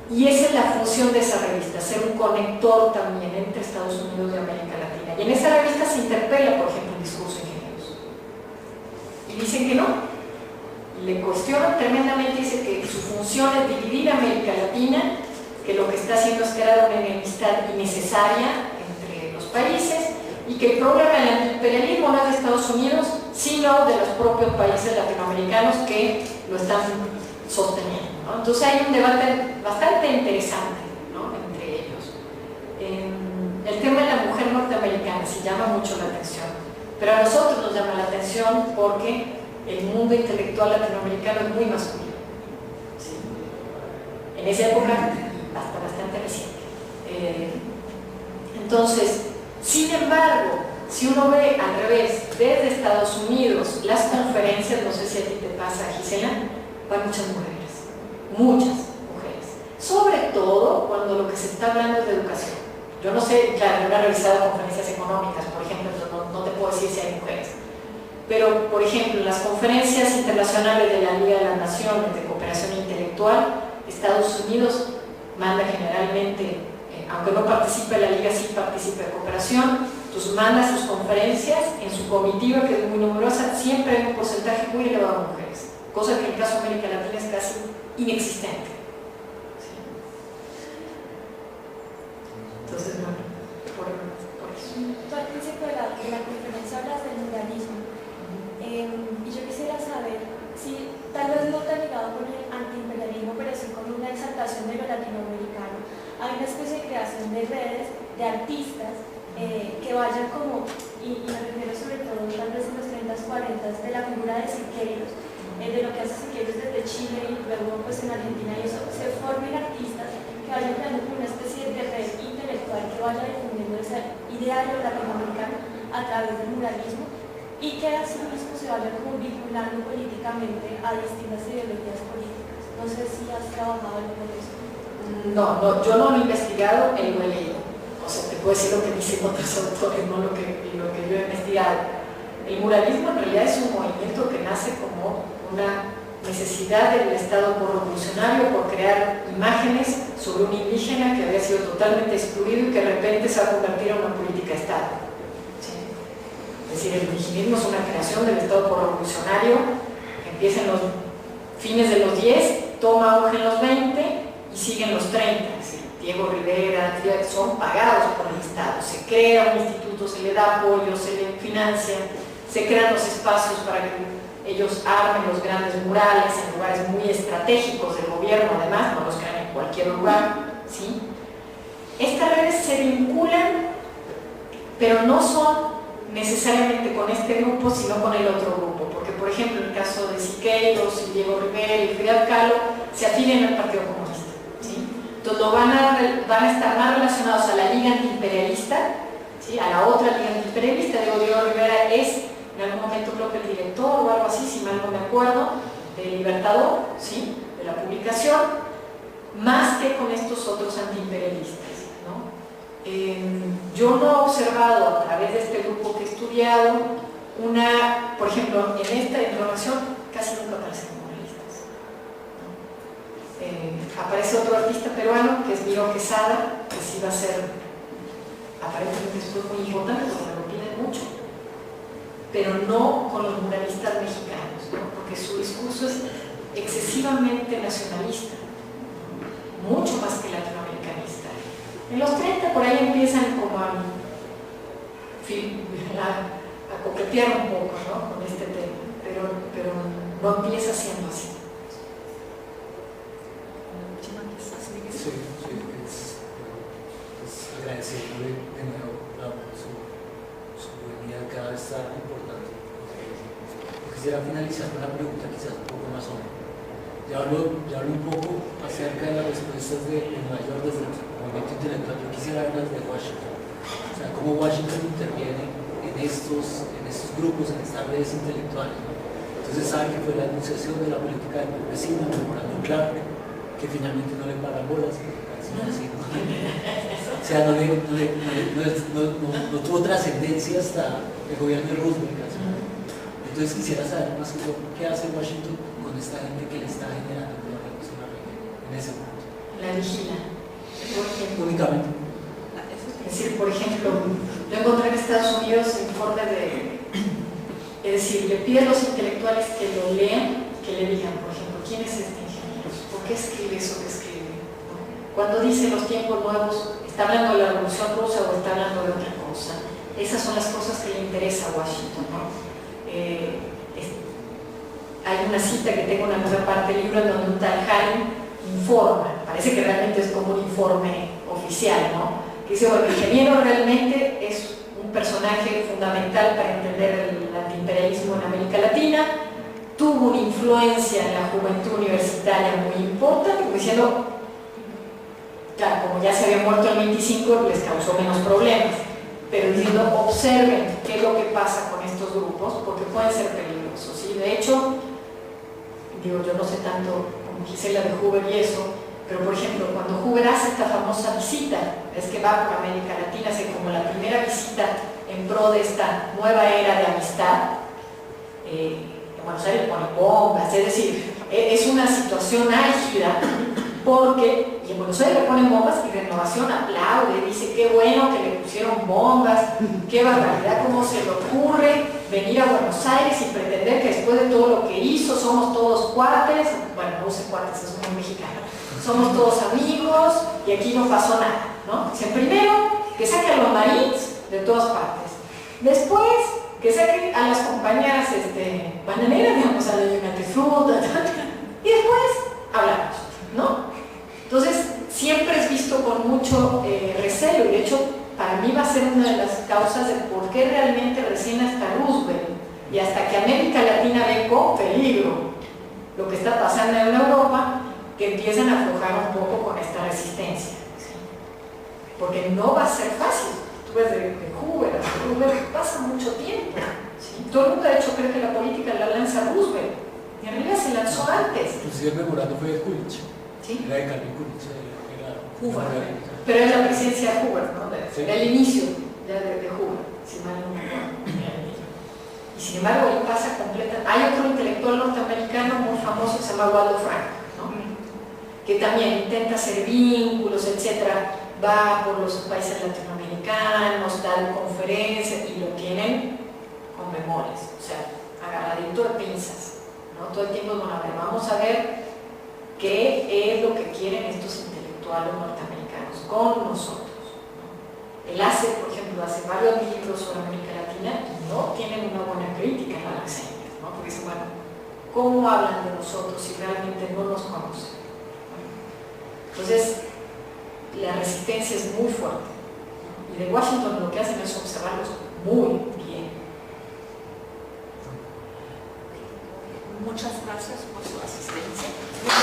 Y esa es la función de esa revista, ser un conector también entre Estados Unidos y América Latina. Y en esa revista se interpela, por ejemplo, el discurso de Ingenieros. Y dicen que no. Le cuestionan tremendamente, dice que su función es dividir a América Latina, que lo que está haciendo es crear una enemistad innecesaria entre los países y que el problema del imperialismo no es de Estados Unidos, sino de los propios países latinoamericanos que lo están sosteniendo, ¿no? Entonces hay un debate bastante interesante, ¿no? Entre ellos. El tema de la mujer norteamericana sí llama mucho la atención, pero a nosotros nos llama la atención porque el mundo intelectual latinoamericano es muy masculino, ¿sí? En esa época hasta bastante reciente. Entonces, sin embargo, si uno ve al revés, desde Estados Unidos, las conferencias, no sé si a ti te pasa, Gisela, van muchas mujeres, sobre todo cuando lo que se está hablando es de educación. Yo no sé, claro, yo no he revisado conferencias económicas, por ejemplo, no te puedo decir si hay mujeres. Pero, por ejemplo, en las conferencias internacionales de la Liga de las Naciones de Cooperación Intelectual, Estados Unidos manda generalmente, aunque no participe la Liga, sí participa de cooperación, entonces manda sus conferencias en su comitiva, que es muy numerosa, siempre hay un porcentaje muy elevado de mujeres, cosa que en el caso de América Latina es casi inexistente. ¿Sí? Entonces, bueno, por eso. Tú al principio de la conferencia hablas del muralismo. Y yo quisiera saber si, tal vez no tan ligado con el antiimperialismo, pero sí con una exaltación de lo latinoamericano, hay una especie de creación de redes de artistas que vayan como, y me refiero sobre todo tal vez en los 30s, 40s, de la figura de Siqueiros, de lo que hace Siqueiros desde Chile y luego pues en Argentina, y eso, se formen artistas que vayan creando como una especie de red intelectual conceptual que vaya defendiendo ese ideario latinoamericano a través del muralismo y que asimismo se vaya como vinculando políticamente a distintas ideologías políticas. No sé si has trabajado algo con eso. No, yo no lo he investigado, él lo he leído. O sea, te puedo decir lo que dicen otros autores, no lo que yo he investigado. El muralismo en realidad es un movimiento que nace como una necesidad del Estado revolucionario por crear imágenes sobre un indígena que había sido totalmente excluido y que de repente se va a convertir en una política de Estado. ¿Sí? Es decir, el indigenismo es una creación del Estado revolucionario que empieza en los fines de los 10, toma auge en los 20 y sigue en los 30. Diego Rivera, son pagados por el Estado, se crea un instituto, se le da apoyo, se le financia, se crean los espacios para que ellos armen los grandes murales en lugares muy estratégicos del gobierno, además, no los crean en cualquier lugar, ¿sí? Estas redes se vinculan, pero no son necesariamente con este grupo, sino con el otro grupo, porque por ejemplo en el caso de Siqueiros y Diego Rivera y Frida Kahlo se afilian al Partido Comunista, ¿sí? Entonces van a estar más relacionados a la Liga Antiimperialista, ¿sí? A la otra Liga Antiimperialista. Diego Rivera es en algún momento creo que el director o algo así, si mal no me acuerdo, de Libertador, ¿sí? De la publicación, más que con estos otros antiimperialistas, ¿no? Yo no he observado a través de este grupo que he estudiado por ejemplo, en esta información casi nunca aparecen muralistas, ¿no? Aparece otro artista peruano que es Miro Quesada, que sí va a ser aparentemente después muy importante porque me lo piden mucho, pero no con los muralistas mexicanos, ¿no? Porque su discurso es excesivamente nacionalista, mucho más que latinoamericanista. En los 30 por ahí empiezan como a coquetear un poco, ¿no? Con este tema, pero no empieza siendo así. Sí, es agradeciéndole de nuevo su venida acá, está importante. Quisiera finalizar con una pregunta quizás un poco más honesta. Ya hablo un poco acerca de las respuestas de Nueva York desde el movimiento intelectual. Yo quisiera ver las de Washington. O sea, cómo Washington interviene en estos grupos, en estas redes intelectuales, ¿no? Entonces saben que fue la anunciación de la política del vecino, el memorando Clark, que finalmente no le pagan bolas, sino así, ¿no? O sea, no tuvo trascendencia hasta el gobierno de Roosevelt. Entonces quisiera saber más qué hace Washington con esta gente que le está generando problemas en ese punto. La vigila. Únicamente. Es decir, por ejemplo, yo encontré en Estados Unidos informes es decir, le piden a los intelectuales que lo lean, que le digan, por ejemplo, ¿quién es este ingeniero? ¿Por qué escribe eso que escribe? Cuando dice los tiempos nuevos, ¿está hablando de la Revolución Rusa o está hablando de otra cosa? Esas son las cosas que le interesa a Washington, ¿no? Hay una cita que tengo en la primera parte del libro en donde un tal Haring informa, parece que realmente es como un informe oficial, ¿no? Que dice, bueno, el ingeniero realmente es un personaje fundamental para entender el antiimperialismo en América Latina, tuvo una influencia en la juventud universitaria muy importante, como diciendo, claro, como ya se había muerto el 25, les causó menos problemas, pero diciendo, observen qué es lo que pasa con estos grupos, porque pueden ser peligrosos, ¿sí? De hecho, digo, yo no sé tanto como Gisela de Huber y eso, pero por ejemplo, cuando Huber hace esta famosa visita, es que va por América Latina, hace como la primera visita en pro de esta nueva era de amistad, en Buenos Aires pone bombas, es decir, es una situación álgida, porque, y en Buenos Aires le ponen bombas y Renovación aplaude, dice qué bueno que le pusieron bombas, qué barbaridad, cómo se le ocurre venir a Buenos Aires y pretender que después de todo lo que hizo somos todos cuates, bueno, no use cuates, es muy mexicano, somos todos amigos y aquí no pasó nada, ¿no? Dicen primero que saquen a los marines de todas partes, después que saquen a las compañías bananeras, digamos, a la United Fruit, y después hablamos, ¿no? Entonces, siempre es visto con mucho recelo, y de hecho, para mí va a ser una de las causas de por qué realmente recién hasta Roosevelt y hasta que América Latina ve con peligro lo que está pasando en Europa, que empiezan a aflojar un poco con esta resistencia, ¿sí? porque no va a ser fácil. Tú ves de Hoover a Hoover, pasa mucho tiempo. ¿Sí? Todo el mundo de hecho cree que la política la lanza Roosevelt, y en realidad se lanzó antes. Inclusive el memorando fue de Coolidge, ¿Sí? era de Calvin Coolidge, era Hoover, pero es la presidencia de Hoover, ¿no? Sí. El inicio de Hoover, si mal no me acuerdo. Y sin embargo, ahí pasa completa. Hay otro intelectual norteamericano muy famoso que se llama Waldo Frank, ¿no? Que también intenta hacer vínculos, etcétera, va por los países latinoamericanos, da conferencias y lo tienen con memorias, o sea, agarradito de pinzas, ¿no? Todo el tiempo, bueno, a ver, vamos a ver qué es lo que quieren estos intelectuales norteamericanos con nosotros, ¿no? Él hace, por ejemplo, hace varios libros sobre América Latina y no tienen una buena crítica en la Alexander, ¿no? Porque dicen, bueno, ¿cómo hablan de nosotros si realmente no nos conocen? Entonces, la resistencia es muy fuerte, ¿no? Y de Washington lo que hacen es observarlos muy bien. Muchas gracias por su asistencia.